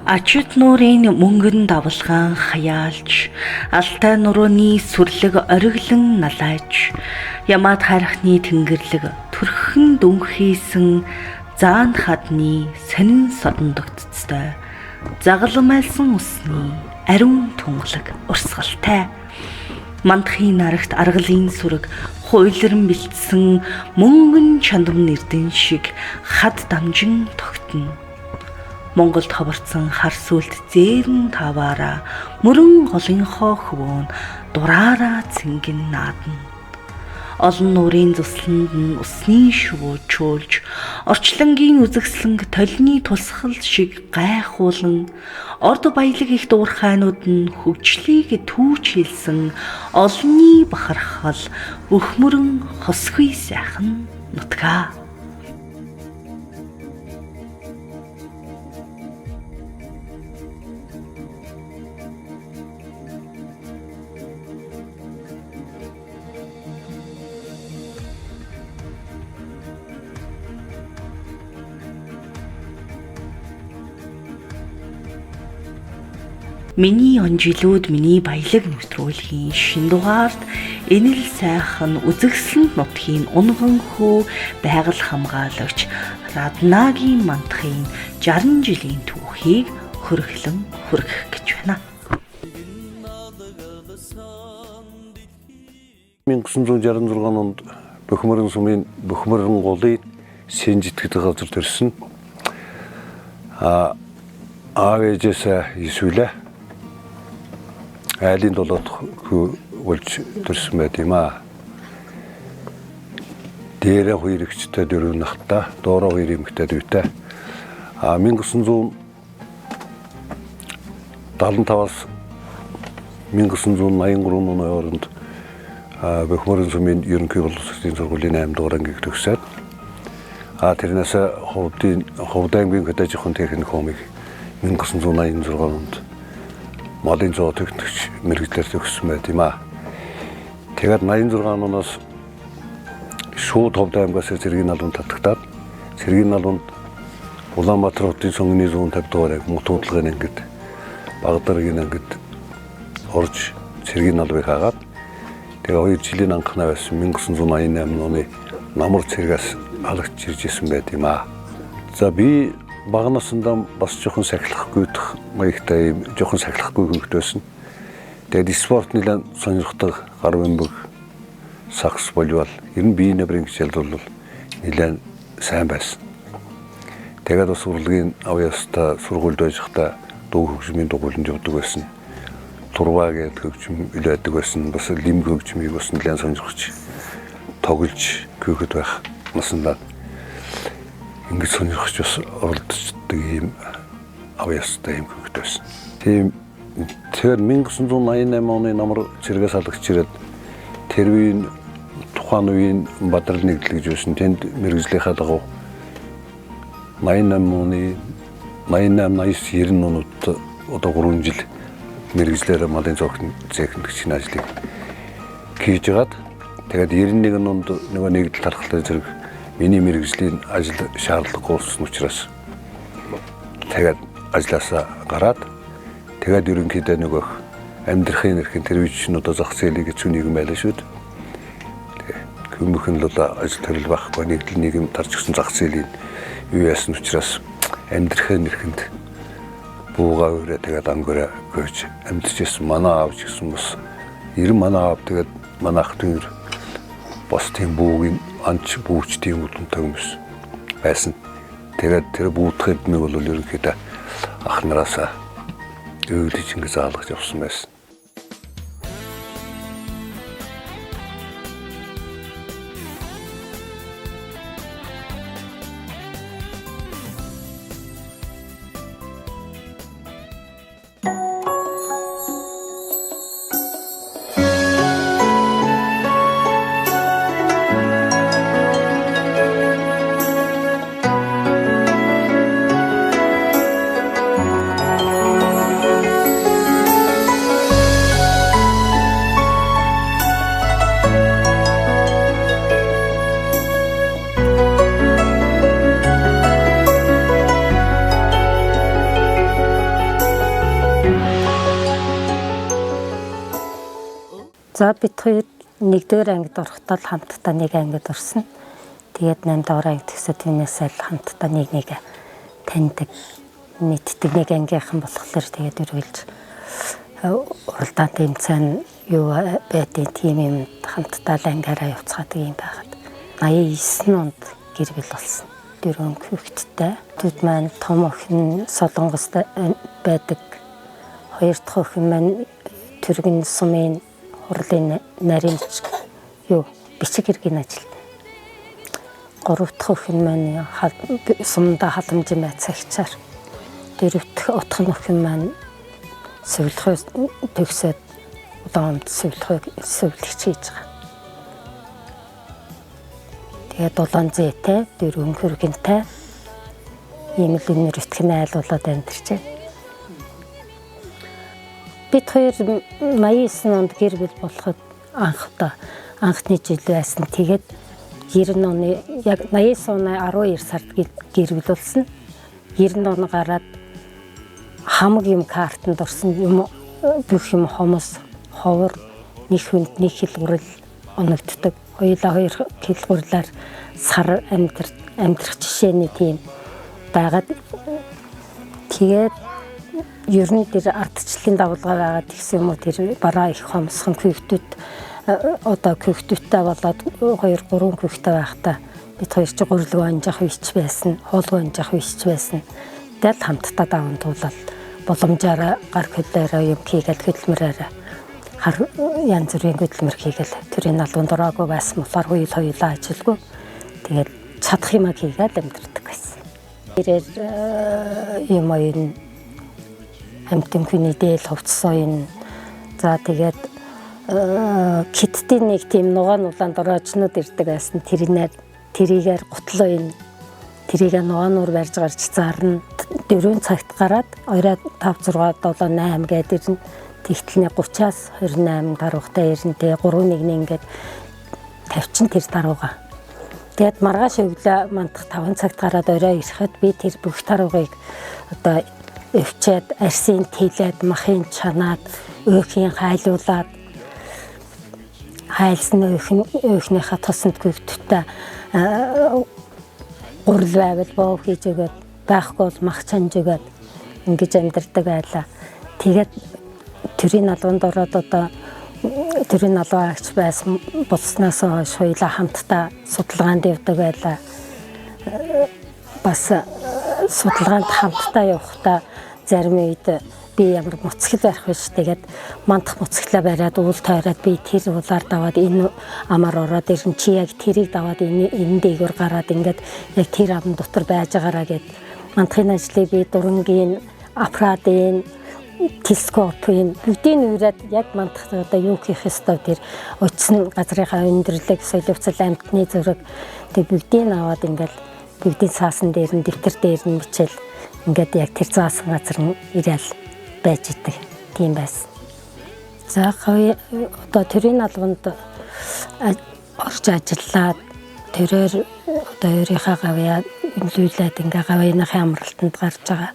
Ачид нуурын мөнгөн давлгаан хаяалж, алтай нурууны сүрлэг ориглон налайж, ямаад харахны тэнгэрлэг төрхөн дүнхийсэн заан хадны сонин содондогтцтой, загалмайлсан усны ариун тунгалаг урсгалтай. Мандахын нарагт аргалын сүрэг хуйлран бэлдсэн мөнгөн чандам нэрдэн шиг хад дамжин тогтно. Монголд ховорцсон хар сүлд зээрэн таваараа мөрөн голынхоо хөвөөн дураараа цэнгэн наадна. Олон нуурын зүслэнд нь усны шувуу чуулж, орчлонгийн үзэгслэнг толны тусгал шиг гайхуулан, орд баялаг их дуурхайнууд нь хөгжлийг түүч хэлсэн олонний бахархал өхмөрөн хосгүй сайхан нутгаа. Миний онжилууд миний баялаг нэвтрүүлгийн шин дугаард энэ л сайхан үзэгсэлэнт нутгийн унган хөө байгаль хамгаалагч Раднагийн мандахын 60 жилийн түүхийг хөргөлөн хүргэх гэж байна. 1966 онд Бөхмөрөн сумын Бөхмөрөн голыг Сэнжитгэдэг газар төрсөн. Аав ээжээсээ эсвэл айлын долоод болж төрсөн байт юм аа. Дээрээ хоёр эгчтэй дөрөв нахта, доороо хоёр эмэгтэй дүйтэй. 1975-аас 1983 оны хооронд Бөхмөрөн сумын ерөнхий боловсролын сургуулийн 8 дугаар ангийг төгсөөд тэрнээс Ховд аймгийн хөдөө аж ахуйн техникумыг 1986 онд малын зоо техникч мэргэжлэр төгссөн байт юм аа. Тэгээд 86 оноос шууд Ховд аймгаас цэргийн албанд татагдаад цэргийн албанд Улаанбаатар хотын сонгоны 150 дугаар анги мутуудлагын ангид Багдаргийн ангид орж цэргийн албыг хаагаад тэгээ 2 жилийн анхнаа байсан 1988 оны намар цэргээс халагч ирж исэн байт юм аа. За би бага насндаа бас жоохон сахилахгүй маягтай жоохон сахилахгүй хөвгтөөсөн. Тэгээд спорт нэлээд сонирхдаг гар бөмбөг сакс волейбол ер нь биений бэрхшээлд бол нэлээд сайн байсан. Тэгээд бас урлагийн авьяастай сургуульд байжхдаа дуу хөгжмийн дугуйланд явдаг байсан. Турваа гэдэг хөгжим илээдэг байсан. Бас лим хөгжмийг бас нэлээд сонирхож тоглож гүйхэд байх насндаа ингэж сонирхож бас оролддог ийм авьяастай юм хөвгт байсан. Тэгэхээр 1988 оны намар цэргээс халагч ирээд тэр үеийн тухайн үеийн Бадрал нэгдэл гэж байсан. Тэнд мэргэжлийнхаа дагуу 88 оны 89 90 онууд одоо 3 жил мэргэжлээр малын зоогт техникчийн ажлыг хийж гаад тэгээд 91 онд нөгөө нэгдэл тархалтай зэрэг миний мэргэжлийн ажил шаардлагагүй болсон учраас тэгээд ажлаасаа гараад тэгээд ерөнхийдөө нөгөө амьдрахын эрхийн телевизчнүүд одоо зах зээлийг хэцүү нийгэм байлаа шүү дээ. Хүмүүхэн л ажил төрөл байхгүй нэгдэл нийгэм тарж өгсөн зах зээлийн юу яасан учраас амьдрахын эрхэнд буугаа өрөө тэгээд ангороо гүйж амьдч ирсэн манай аав ч гэсэн бас 90 манай аав тэгээд манай ах дүү бас тийм буугийн анч бүүч тийм үдэнтэй хүмүүс байсан. Тэгээд тэр буудах хэдмийг бол ерөнхийдөө ах нараасаа өөлөж ингэж хаалгаж явсан байсан. За бид хоёр нэгдүгээр ангид орохдоо хамтдаа нэг ангид орсон. Тэгээд 8 дугаар ангид төсөө түүнээс аль хамтдаа нэг таньдаг, нийтдэг нэг ангийнхан болохоор тэгээд өргөлж уралдаан тэмцээн юу байдیں۔ Тийм юм хамтдаа ангаараа явцгаадаг юм байгаад 89 онд гэр бүл болсон. 4 хүүхэдтэй. Тэд маань том охин Солонгост байдаг. 2 дахь охин маань Түргэн сумын хурлын нарийн бичиг хэргийн ажилд. 3 дахь охин маань сумда халамжийн байцаагчаар. 4 дахь отхон охин маань сувилхой төгсөөд удаанд сувилгч хийж байгаа. Тэгээд 7 зээтэй, 4 хөргөнтэй ийм л өнөр итгэн айлуулаад амьдарч байна. Бид хоёр 89 онд гэр бүл болоход анхны жил байсан. Тэгээд 90 оны яг 89 оны 12 сард гэр бүл болсон. 90 он гараад хамаг юм картанд орсон юм бүх юм хомос, ховор, нэг хүнд нэг хэлгүрэл оногддог. Хоёулаа 2 хэлгүрлээр сар амьдрах жишээний тийм байгаад тэгээд ер нь тэр ардчлалын дагуулга байгаад тэгсэн юм уу тэр бараа их хомсхон хүүхдүүд одоо хүүхдүүдтэй болоод 2-3 хүүхдтэй байхдаа бид хоёр ч гурлаг анжах үйч байсан, хоолой анжах үйч байсан. Тэгэл хамтдаа даван туулаад боломжоор гар хөлөөрөө юм хийгээл хөдөлмөрөөрөө янз бүрийн хөдөлмөр хийгээл төрийн албан дураагүй байсан болохоор хоёулаа ажилгүй. Тэгээд чадах юмаа хийгээл амьдэрдэг байсан. Тэрээр юм оюун амтэн хүний дээл хувцсан. За тэгээд киттийн нэг тийм нугаан улаанд ороочнууд ирдэг байсан. Тэрийгээр гутлаа тэрийг нугаануур барьж гарч заарна. 4 цагт гараад орой 5 6 7 8 гээд ирнэ. Тэгтлний 30-аас 28 даруугтай ирнэ. 3-1 ингээд 50 тэр дарууга. Тэгээд маргааш өглөө мандах 5 цагт гараад орой ирэхэд би тэр бүх даруугыг одоо өвчээд арсын тэлээд махын чанаад өөхийн хайлуулаад хайлсан өөхнийхээ тосонд гүйдэлтэй гурал байвал боо хийж өгöd байхгүй бол мах чанж өгöd ингэж амьдардаг байлаа. Тэгээд төрийн албанд ороод одоо төрийн албан агч байсан болсноос хойш хоёулаа хамтдаа судалгаанд явдаг байлаа. Бас судалгаанд хамтдаа явахдаа зарим үед би ямар муцгал барих биш. Тэгээд мандах муцглаа бариад уул тойроод би тэр уулаар даваад энэ амар ороод ирэн чи яг тэрийг даваад энэ дээгүүр гараад ингээд яг тэр амн дотор байж байгаараа гэд мандахын ажлыг би дурангийн аппаратын телескопын бүгдийн үрээд яг мандах одоо юу хийх ёстой тэр утсан газрынхаа өндөрлөг солиуцал амтны зураг тэг бүгдийг аваад ингээд бүгдийн цаасан дээр нь дэвтэр дээр нь бичээл ингээд яг тэр заасан газар нь ирээл байж идэг тийм байсан. За одоо төрийн албанд орж ажиллаад тэрээр одоо өөрийнхөө гавьяа нөлөөлээд ингээ гавьяаныхын амралтанд гарч байгаа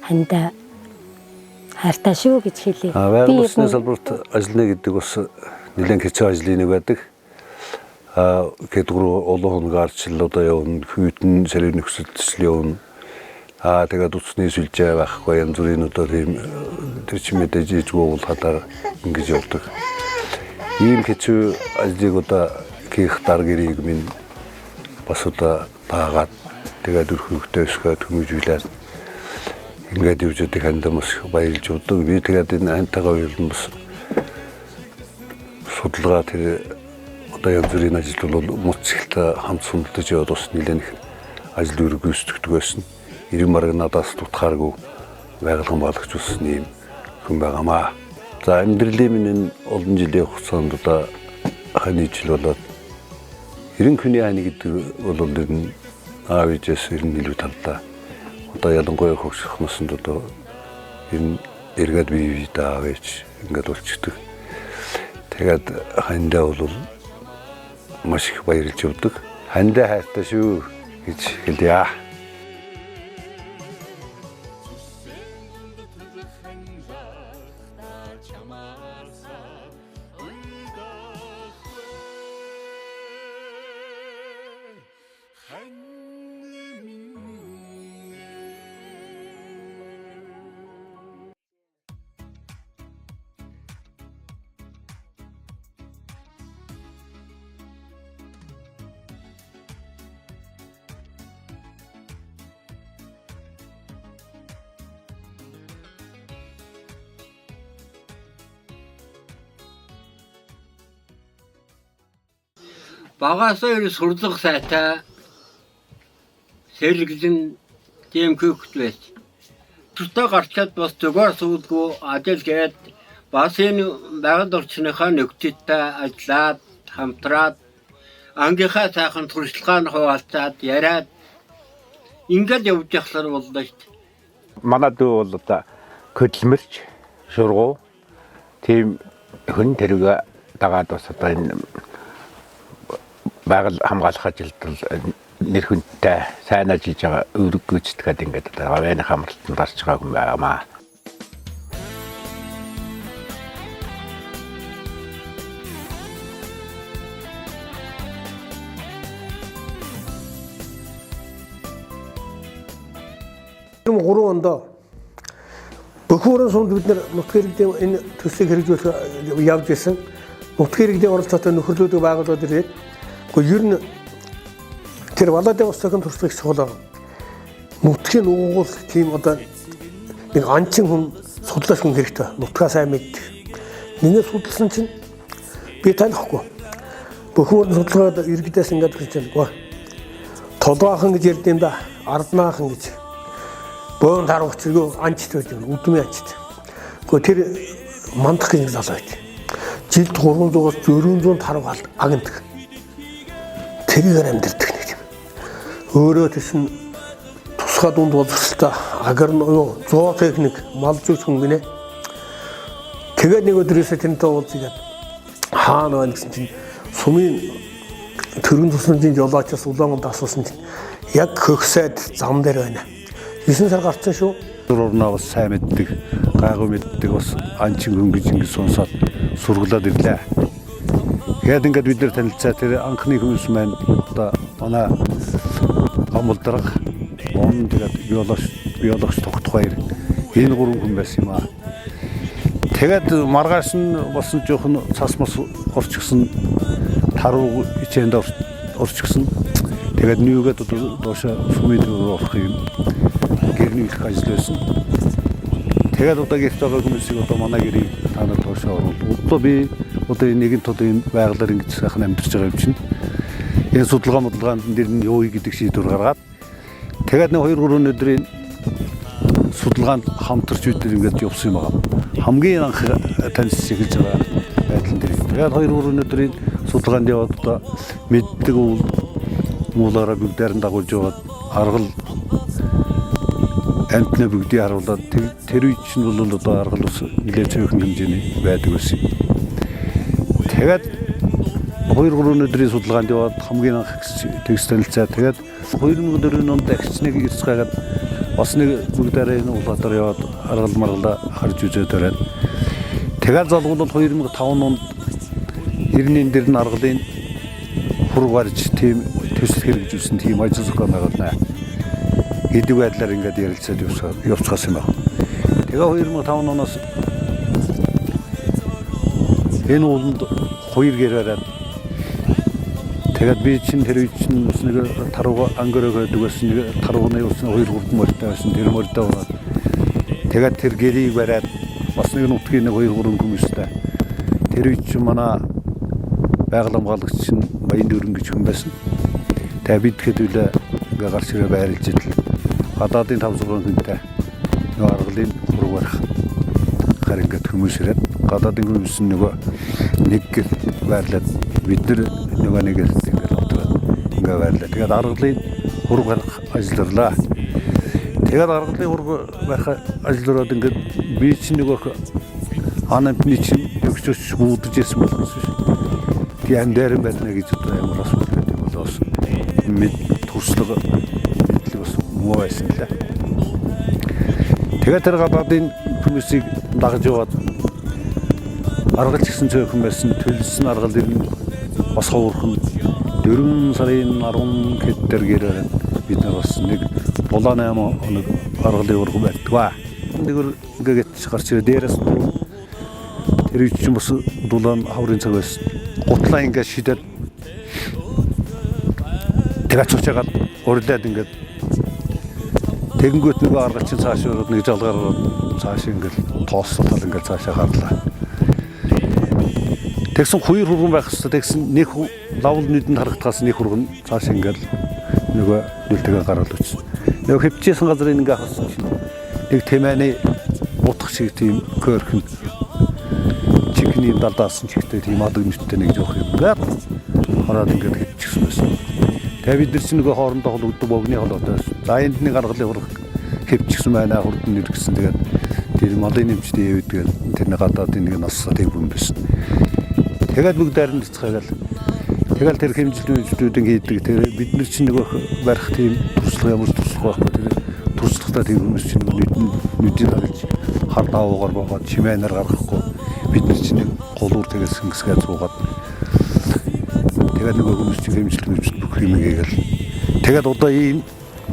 хандаа хайртай шүү гэж хэлье. Байгаль орчны салбарт ажиллана гэдэг бас нэлээд хэцүү ажлын нэг байдаг. Гэдгээр олон гарчил одоо явна, хүйтэн сэрийн нөхцөлтөл явна. Тэгээд утасны сүлжээ байхгүй янз бүрийн одоо тийм тэр чимээдээ жижиггүй бол хадаар ингэж явдаг. Ийм хэцүү ажлыг одоо хийх дарга ирийг минь бас одоо таагаад тэгээд өрхөөгтэй өсгөөд хүмүүжүүлээд ингээд явж байгаа хандаа бас баярлж удаа. Би тэгээд энэ хантайгаа уйлан бас судалгаа тэр одоо янз бүрийн ажил бол муцгилтай хамт суналтаж яваад бас нэлээд их ажил үүрэг гүйцэтгэдэг байсан. 90 марга надаас дутхааргүй байгуулгын баглагч болсон юм хүн байгаамаа. За амьдралын минь олон жилийн хугацаанд одоо хань жил болоод 90 хүний хань гэдэг бол ер нь аав ээжээс ер нь илүү талтай. Одоо ялангуяа хөгжих наснд одоо энэ эргээд бие аав ээж ингээд болчихдог. Тэгээд хандаа бол маш их баярлж явдаг. Хандаа хайртай шүү гэж хэлье. Багасаа ер сурлах сайтай сэргэлэн тийм хөвгт байс. Тусдаа гарчаад бас зөвөр суулгүй ажил гээд бас энэ байгаль орчныхаа нөхцөлтэй ажиллаад хамтраад ангийнхаа сайхан туршлагаа хуваалцаад яриад ингээд явж явахлаар боллоо шүү дээ. Манай дүү бол одоо хөдөлмөрч шургуу тийм хүн тэрүүгээ дагаад бас одоо энэ байгаль хамгаалах ажилд нэр хүндтэй сайн ажиллаж байгаа өрөг гүйцэтгээд ингээд одоо авийн хамралтанд гарч байгаа хүн байгаамаа. Гурван ондоо Бөхөрөн сумд бид нутгийн иргэдийн энэ төслийг хэрэгжүүлэх явж исэн. Нутгийн иргэдийн оролцоотой нөхөрлөдөг байгууллагууд ирээд гэхдээ ер нь тэр балаадын ус цохим туршлагыг чухал. Нутгийн уугуул тийм одоо нэг анчин хүн судлаач хүн хэрэгтэй. Нутгаа сайн мэддэг. Миний судалсан чинь би танихгүй. Бөхөрөн судалгаад иргэдээс ингээд хэлж байгаа. Толгойхан гэж ярьд юм да. Арднаахан гэж. Бөөн тарууч зэрэг анчт байдаг. Үдмийн анчт. Гэхдээ тэр мандах гэж залуу байт. Жилд 300-аас 400 таруу агнадаг. Тэрээр амьдэрдэг нэг юм. Өөрөө тэсэн тусгай дунд боловсролтой агар нөө зоо техник мал зүйч хүн гинэ. Тэгээд нэг өдрөөсөө тэнтэй уулзгээд хаана байна гэсэн чинь сумын төрийн тусламжийн жолоочоос улаанганд асуусан чинь яг хөгсөд зам дээр байна. 9 сар гарсан шүү. Орноо бас сайн мэддэг, гайгүй мэддэг бас анчин хүн гэж ингэ сонсоод сургалаад ирлээ. Тэгээд ингээд бид нэр танилцаа тэр анхны хүмүүс маань одоо манай амулдрах он тэгээд биологч тогтох баяр энэ гурван хүн байсан юм аа. Тэгээд маргааш нь болсон жоохон цас мас орчихсон таруу ичээнд орчихсон. Тэгээд нүүгээд доошо сүмэд орох юм гэрний их ажил байсан. Тэгээд одоо гэрт байгаа хүмүүсийг одоо манай гэрийг танад доошо оруулав. Одоо би одоо нэгэн тод энэ байгалаар ингэж сайхан амьдарч байгаа юм чинь. Энэ судалгаанд дэр нь юу гэдэг шийдвэр гаргаад тэгээд нэг 2-3 өдрийн судалгаанд хамтарч үдэр ингэж явсан юм байна. Хамгийн анх таньс эхэлж байгаа байдал дээр. Тэгээд 2-3 өдрийн судалгаанд яваад одоо мэддэг уулаараа бүгдээр нь дагуулж яваад аргал амтны бүгдийг харуулад тэр үе чинь бол одоо аргал ус нэлээд цөөхөн хэмжээний байдаг байсан. Тэгээд 2-3 өдрийн судалгаанд яваад хамгийн анх текст танилцаа. Тэгээд 2004 онд агчныг ирж гайгаад бас нэг бүгдээрээ энэ улаатаар яваад аргал маргалаа харж үзээд бариад. Тэгээд залгуулаад 2005 онд ирнийн дээр нь аргалын хург барьж тийм төсөл хэрэгжүүлсэн тийм ажил зохион байгуулнаа. Хэдэг байдлаар ингээд ярилцаад явцгаасан юм байна. Тэгээ 2005 оноос энэ ууланд 2 гэр бариад тэгээд би чинь тэр үе чинь бас нэг тарууга ангөрөөгөө дүгсэн нэг тарууны ус 2-3 мөртэй байсан тэр мөртэй унаад тэгээд тэр гэрийг бариад бас нэг нутгийн 2-3 хүмүүстэй тэр үе чинь манай байгаль хамгаалагч чинь Баян Дүүрэн гэж хүн байсан. Тэгээд бид хэдүүлээ ингээ гарч ирээ байрлаж идэл гадаадын 5-6 хүнтэй нөгөө аргалын хург барих гар ингээд хүмүүс ирээд гадаадын хүмүүс нөгөө нэг байрлаад бид нөгөө нэг ингээд авдаг ингээ байрлаа. Тэгээд аргалын хург барих ажилларлаа. Тэгээд аргалын хург барих ажиллараад ингээд би чинь нөгөө анамтны чинь өгчөж муудаж ирсэн болохоос шүү. Тийм дээр байна гэж одоо ямар асуудал гэдэг болоос мэд туршлага мэдлэг бас муу байсан лээ. Тэгээд тэр гадаадын хүмүүсийг дагаж яваад аргалж гисэн цөөхөн байсан төлсөн аргал ирнэ бас ховорхон 4 сарын 10 хэдээр гэрээр бид нар бас нэг 7-8 хоног аргалын ураг байдаг. Нэгэр ингээд гарч ирээ дээрээс тэр чинь бас дулаан хаврын цаг байсан. Гутлаа ингээд шидэд тэгээд цуцаагаад урилаад ингээд тэгэнгүүт нэг аргач чинь цааш өрөөд нэг жалгаар цааш ингээд тооссотол ингээд цаашаа харлаа. Тэгсэн хоёр хурган байх хэвээр тэгсэн нэг лавл нүдэнд харагдахаас нэг хурган цааш ингээд нөгөө нүлтэйгээ гараад үтсэн. Нөгөө хөвчээсэн газрын ингээд хавсан чинь нэг тэмээний утах шиг тийм көөрхөн чигний далдаасан чигтэй тийм адаг нүдтэй нэг жоох юм гээд хараад ингээд хөвчихсэн байсан. Тэгээ бид нар чинь нөгөө хоорондоо холбогддог богны холоотой. За энд нэг аргалын хург хөвчихсэн байна хурдан нэр гэсэн. Тэгээд тэр малын нэмчтэй явдаг. Тэрний гадаад нэг нассаа тийм юм байсан. Тэгээд бүгд дарин бицгээгээл. Тэгэл тэр хэмжилтүүдийн хийдэг. Тэр бид нар чинь нөгөө барих тийм туршлага ямар туршлага байхгүй. Тэр туршлагатай тийм хүмүүс чинь нүдийг харж хар даваагаар богоод чимээнээр гаргахгүй. Бид нар чинь голуур тэгээс ингэсгээ цуугаад тэгээд нөгөө хүмүүс чинь хэмжилтүүд бүх юм гээгээл. Тэгээд одоо ийм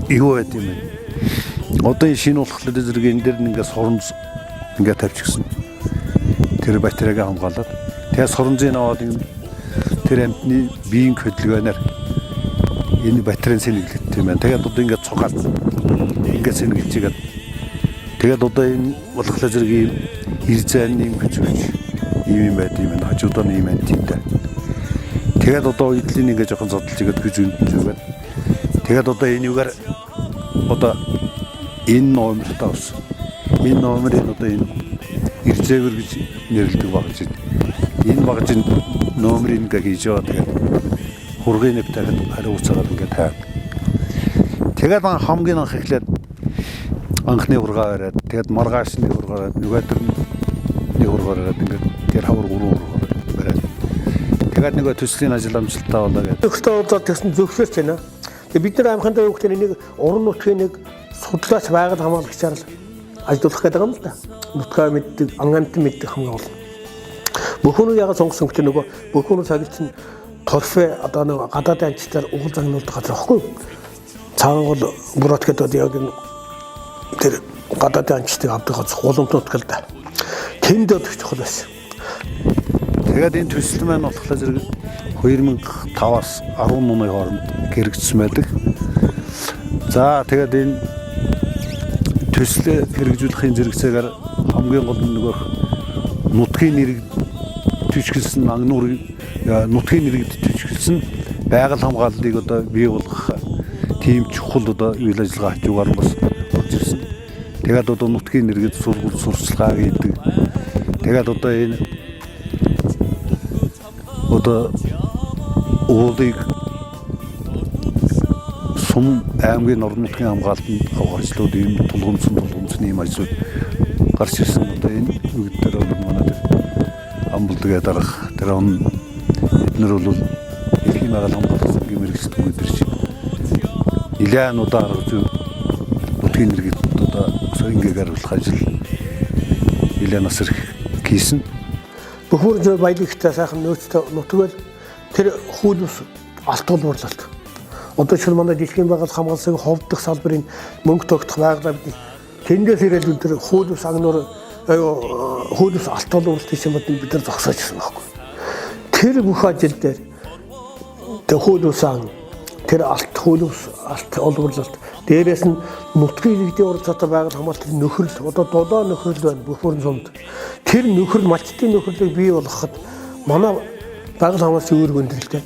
юу байд юм бэ? Одоо энэ шинэ болохоор зэрэг энэ дэр ингээд соронз ингээд тавьчихсан. Тэр батарейг хамгаалаад тэгээд соронзыг аваад тэр амтны биеийн хөдөлгөөнөөр энэ батарейн сэнэглэт юм байна. Тэгээд одоо ингээд цугаад ингээд сэнэглэжгээд тэгээд одоо энэ болохоор зэрэг ийм ирзэн юм хүчрч ийм юм байд юм байна. Хажуудаа ийм антитай. Тэгээд одоо эдлийн ингээд жоохон зодолж игээд гэж үндэн зүгээд тэгээд одоо энэ югаар одоо энэ номертай авсан. Энэ номерыг одоо энэ ирзэвэр гэж нэрлэдэг багж. Энэ багжийн номерыг ингээд хийж яваа тэгээд хургийн нэвтээд хариу уцаагаад ингээд таа. Тэгээд хамгийн анх эхлээд анхны хургаа бариад тэгээд маргаашны хургаа нөгөөдрний хургаа бариад ингээд тэр хавар гурван хургаа бариад тэгээд нөгөө төслийн ажил амжилттай болоо гэдэг. Өөртөө одоо тэгсэн зөвшөөрч байна. Тэгээд бид нар амхандаа юу гэхээр нэг уран нутгийн нэг судлаач байгаль хамгаалагчаар л ажиллах гэдэг юм л да. Нутгаа мэддэг, ангант мэддэг хамгийн гол. Бүхнүү ягаад сонгосон гэдэг нөгөө бүхнүү цагт чинь торфе одоо нэг гадаадын анчтаар угол загнуулдаг газар واخгүй. Цаавал бурат гэдэг яг тэр гадаадын анчтыг авдаг газар гуламтнууд гэл да. Тэнд өдөх чухал байсан. Тэгээд энэ төсөл маань болохоор зэрэг 2005-аас 10 оны хооронд хэрэгжсэн байдаг. За тэгээд энэ төслөө хэрэгжүүлэхийн зэрэгцээгээр хамгийн гол нь нөгөө нутгийн нэрийг төчгөлсөн агнуурыг нутгийн нэрийг төчгөлсөн байгаль хамгааллыг одоо бий болгох тийм чухал одоо үйл ажиллагаа хажуугаар бас орж ирсэн. Тэгээд одоо нутгийн нэргээд сурчлагаа гэдэг. Тэгээд одоо энэ одоо уулыг сум аймгийн орон нутгийн хамгаалтанд авах ажлууд ийм тулгымцны ийм ажлууд гарч ирсэн. Одоо энэ үгд дээр бол манай амбулдгээ дарах тэр он эднэр бол эрхийн байгаль хамгаалсан гэмэрэгчдэг өдөр чинь нилээн удаа аргаж нутгийн нэргээд одоо соёнгээр харуулах ажил нилээн нас ирэх хийсэн. Бөхөр зөө баялагтай сайхан нөөцтэй нутгал тэр хүүлс алтуулбарлалт. Одоо ч манай дэлхийн байгаль хамгаалсан ховдох салбарын мөнгө тогтох байгалаа бид тэндээс ирээд тэр хүүлс агнуур хүүлс алтуулбарлалт гэсэн мэт бид нар зогсоожсэн байхгүй. Тэр бүх ажил дээр тэр хүүлс тэр хүүлс алтуулбарлалт дээрээс нь нутгийн иргэдийн уралдаантай байгаль хамгаалалтын нөхрөл одоо дулаан нөхрөл байна бүхүүрэн сумд. Тэр нөхрөл малчтын нөхрөлийг бий болгоход манай байгаль хамгаалалтын үүрэг өндөрлөлтэй.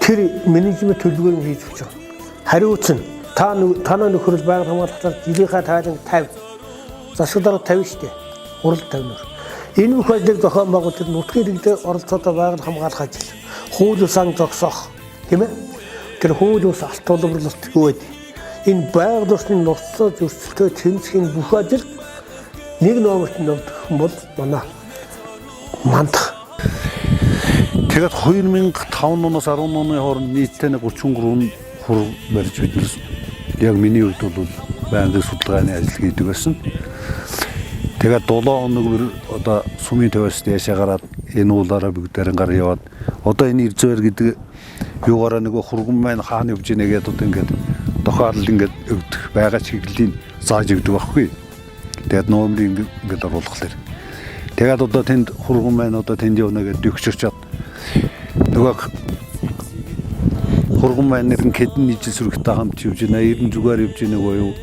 Тэр менежмент төлөвлөгөөг хийж өгч байгаа. Хариуц нь танаа нөхрөл байгаль хамгаалалтаар жилийнхаа тайлан 50. Засаг дарга 50 штэ. Урал 50. Энэ бүх ажлыг зохион байгуулалт нутгийн иргэдийн оролцоотой байгаль хамгаалах ажил. Хууль сан зогсоох тийм ээ. Тэр хууль ус алтуулбарлалт өгөөд энэ байгаль орчны нууцлал зөрчилтэй тэмцэхийн бүх ажил нэг номерт нэмэх бол манай мандах. Тэгээд 2005 оноос 10 оны хооронд нийтдээ 33 хур барьж бид нар яг миний хувьд бол байнгын судалгааны ажил хийдэг байсан. Тэгээд 7 хоног одоо сумын төвөөс яшаа гараад энэ уулаараа бүгдээрэн гар яваад одоо энэ Ирзэвэр гэдэг юугаараа нөгөө хурган маань хаана явж ийнэ гэдэг одоо ингээд тохиолдол ингээд өгдөх байгаа чиглэлийн зааж өгдөг байхгүй. Тэгээд номерыг ингээд оруулахлаар. Тэгээд одоо тэнд хурган маань одоо тэнд явна гэдэг өгчөрчод нөгөө хурган маань нэрэн хэдэн нийжил сүрэгтэй хамт явж байна. 90 зүгээр явж байна уу юу?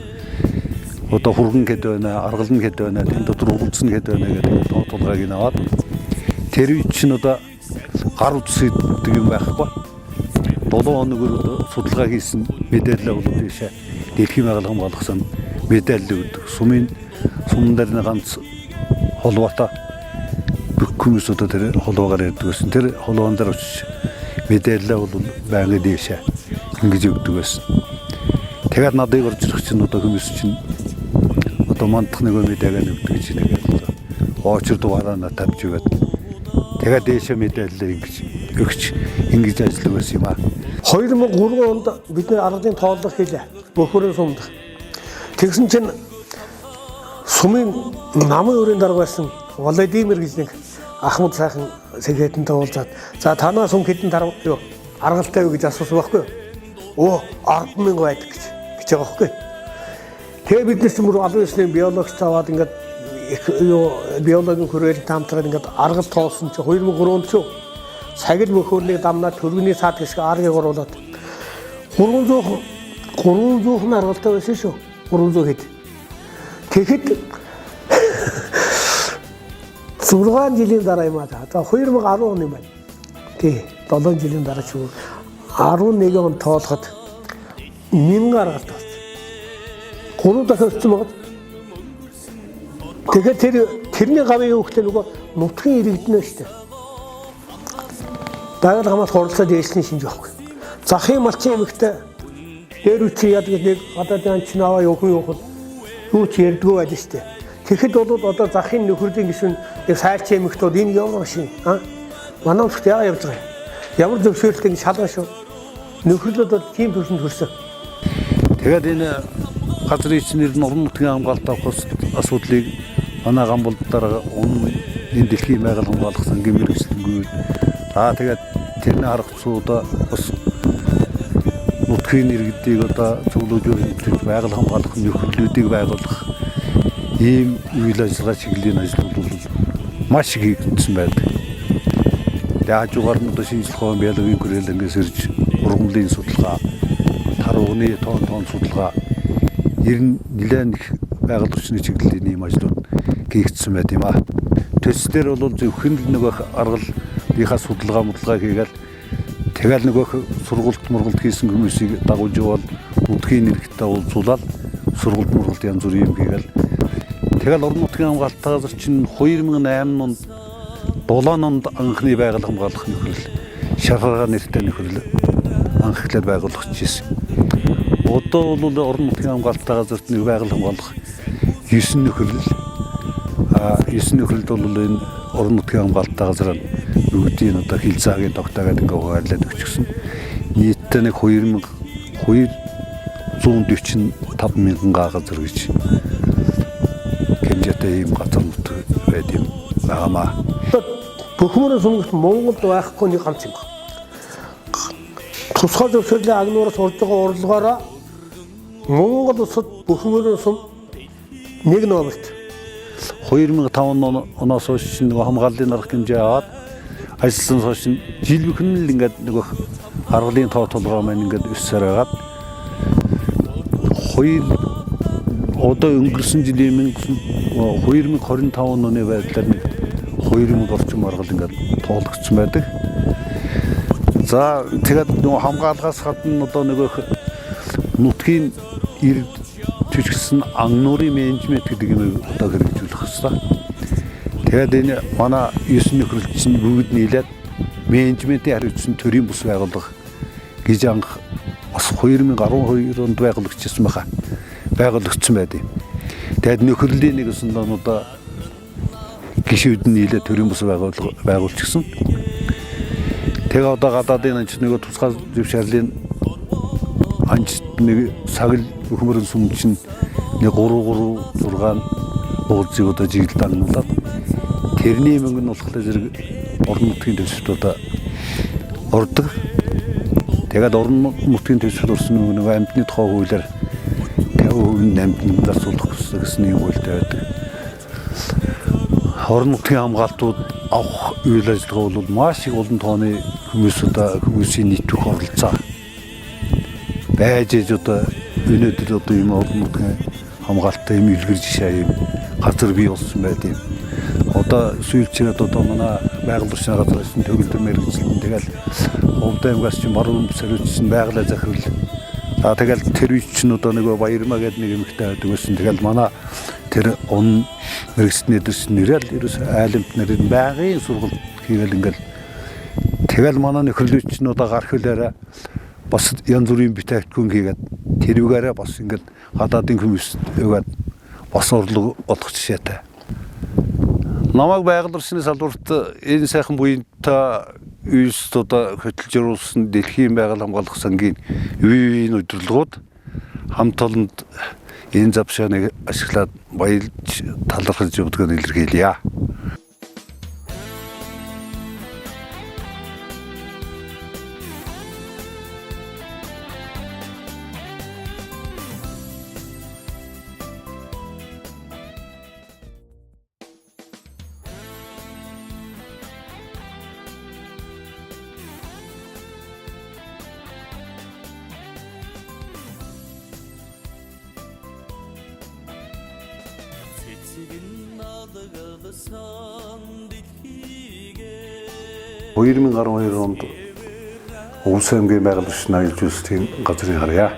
Одоо хурган хэд байна, аргална хэд байна, тэнд дотор уралцсан хэд байна гэдэг тооцоолгыг наваад тэр үе чинь одоо гар үсгэдэг юм байхгүй. 7 хоногор судалгаа хийсэн мэдээлэл бол тийшээ дэлхийн байгууллага хамгаалсан мэдээлэл өгдөг. Сумын дээр ганц холбоотой бүх хүмүүс одоо тэр холбоогаар ярьдаг байсан. Тэр холбоон дээр очиж мэдээлэл бол байнга тийшээ ингэж өгдөг байсан. Тэгээд надыг орж ирэх чинь одоо хүмүүс чинь одоо мандах нэг мэдээлэл өгдөг гэж нэгээд очир дугаараа тавьж өгöd. Тэгээд дээшээ мэдээлэл ингэж ажиллах байсан юм аа. 2003 онд бид нэр аргын тооллого хийлээ. Бөхөрийн сумд. Тэгсэн чинь сумын намын өрийн дарга байсан Владимир гэж нэг Ахмад сайхан сэхэтэнтэй уулзаад за танаа сум хэдэн дарга юу аргалтай юу гэж асуусан байхгүй юу? Оо 10,000 байдаг гэж байгаа байхгүй. Тэгээ бид нар ч мөр олон улсын биологч таваад ингээд юу биологийн хүрээлэн таамтраад ингээд аргал тоолсон чи 2003 онд ч цагил мөхөөрний дамнаад төргөний цаад хэсэг аргыг оруулаад 300 аргалтай байсан шүү. 300 хэд. Тэгэхэд 6 жилийн дараа юм аа. Одоо 2010 он юм байна. Тий, 7 жилийн дараа ч 11 он тоолоход 1000 аргалтай болсон. 3 дахин өссөн байгаа. Тэгэхээр тэрний гавын юу гэхлээр нөгөө нутгийн иргэднэ шүү дээ. Байгаль хамгаалах оролцоод дээшлийн шинж байхгүй. Захын малчин эмэгтэй дээр үчи яадаг нэг одоо янч наваа юу ч ярьдгүй байл шүү дээ. Тэгэхэд бол одоо захын нөхрөлийн гишүүн нэг сайлчин эмэгтүүд энэ ямар шин манай улсад яагаад явж байгаа юм? Ямар зөвшөөрлөлтийг шалгана шүү. Нөхрөлүүд бол тийм төрсөнд хүрсэн. Тэгээд энэ газрын эцнэр нь орон нутгийн хамгаалалт авах асуудлыг манай гамболд дараа энэ дэлхийн байгаль хамгаалах сангийн мэргэжлэнгүй тэгээд тэрний харгацуудаа бас нутгийн иргэдийг одоо зөвлөж байгаль хамгаалах нөхөрлөлүүдийг байгуулах ийм үйл ажиллагаа чиглэлийн ажлууд бол маш их хийгдсэн байдаг. Тэгээд хажуугаар нь одоо шинжлэх ухааны биологийн хүрээлэнгээс ирж ургамлын судалгаа, тарууны тоон судалгаа ер нь нэлээд их байгаль орчны чиглэлийн ийм ажлууд хийгдсэн байт юм аа. Төслөр бол зөвхөн л нэг аргалынхаа судалгаа хийгээл тэгэл нөгөө сургалт хийсэн хүмүүсийг дагуулж явал нутгийн нэрхтээ уулзуулаад сургалт янз бүрийн юм хийгээл тэгэл орон нутгийн хамгаалалтаа газар чинь 2008 онд 7 онд анхны байгаль хамгаалах нөхрөл шархарга нэртэй нөхрөл анх эхлээд байгуулагдчихсэн. Одоо бол орон нутгийн хамгаалалтаа газарт нэг байгаль хамгаалах 9 нөхрөл 9 нөхрөлд бол энэ орон нутгийн хамгаалалтаа газар бүгдийн одоо хилцаагийн тогтоогээд ингээ хуваарлаад өгчихсөн. Нийтдээ нэг 245 мянган газар гэж хэмжээтэй ийм газарнууд байд юм байгаамаа. Бөхмөрийн сумгт Монголд байхгүй нэг ганц юм байна. Тусгай зөвшөөрлийн агнуураас урж байгаа урлагаараа Монгол улсад Бөхмөрийн сум нэг номерт 2005 оноос хойш нөгөө хамгааллын арга хэмжээ аваад ажилласан хойш жил бүхэн л ингээд нөгөө аргалын тоо толгой маань ингээд өссөөр байгаад одоо өнгөрсөн жилийн 2025 оны байдлаар нэг 2000 орчим аргал ингээд тоологдсон байдаг. За тэгээд нөгөө хамгаалгаас гадна одоо нөгөө нутгийн иргэд төчгсөн ан нуурын менежмент гэдэг юм одоо хэрэгжүүлэх хэрэгтэй. Тэгээд энэ манай 9 нөхрөл чинь бүгд нийлээд менежментийн хариуцсан төрийн бус байгууллага гэж анх бас 2012 онд байгуулагдсан байна. Байгуулагдсан байдаг. Тэгээд нөхрөлийн нэг өсөндөө гишүүд нь нийлээд төрийн бус байгууллага байгуулчихсан. Тэгээд одоо гадаадын анч нэг тусгай зөвшөөрлийн анч нэг сагл Бөхмөрийн сум чинь нэг 3-6 уулзыг одоо жиглэлд ануулаад тэрний мөнгө нь болохоор зэрэг орон нутгийн төсөлд одоо ордог. Тэгээд орон нутгийн төсөл орсон нэг амьтны тухай хуулиар 50% амьтанд асуулах гэсэн юм үйлдэл байдаг. Орон нутгийн хамгаалтууд авах үйл ажиллагаа бол маш их олон тооны хүмүүсийн нийтвэх оролцоо байж одоо өнөөдөр одоо юм орон нутгийн хамгаалттай юм илгэр жишээ юм газар бий болсон байд юм. Одоо сүүлчээд одоо манай байгаль орчны газраас төгөлдөр мэрэгчлэн тэгэл Ховд аймгаас чинь баруун сэрүүчсэн байгалаа захирал. Тэгэл тэр үеч чинь одоо нэг Баярмаа гэдэг нэг эмэгтэй байдаг байсан. Тэгэл манай тэр он мэрэгчний дэс нэрэл ерөөс айлмт нэрийн байгалийн сургалт хийгээл ингээл тэгэл манай нөхөрлөгч нь одоо гарах хэлээрээ бас янз бүрийн бүтээгдэхүүн хийгээд тэрүүгээрээ бас ингээл гадаадын хүмүүс өгөөд бас орлого олох жишээтэй. Намайг байгаль орчны салбарт энэ сайхан буянтай үйлс одоо хөтлж оруулсан дэлхийн байгаль хамгаалах сангийн үеийн удирдлагууд хамт олонд энэ завшааныг ашиглаад баялж талархаж явдгийг илэрхийлье. Хоёр 2012 онд Улс аймгийн байгаль орчны аялал жуулчлалын газрын харьяа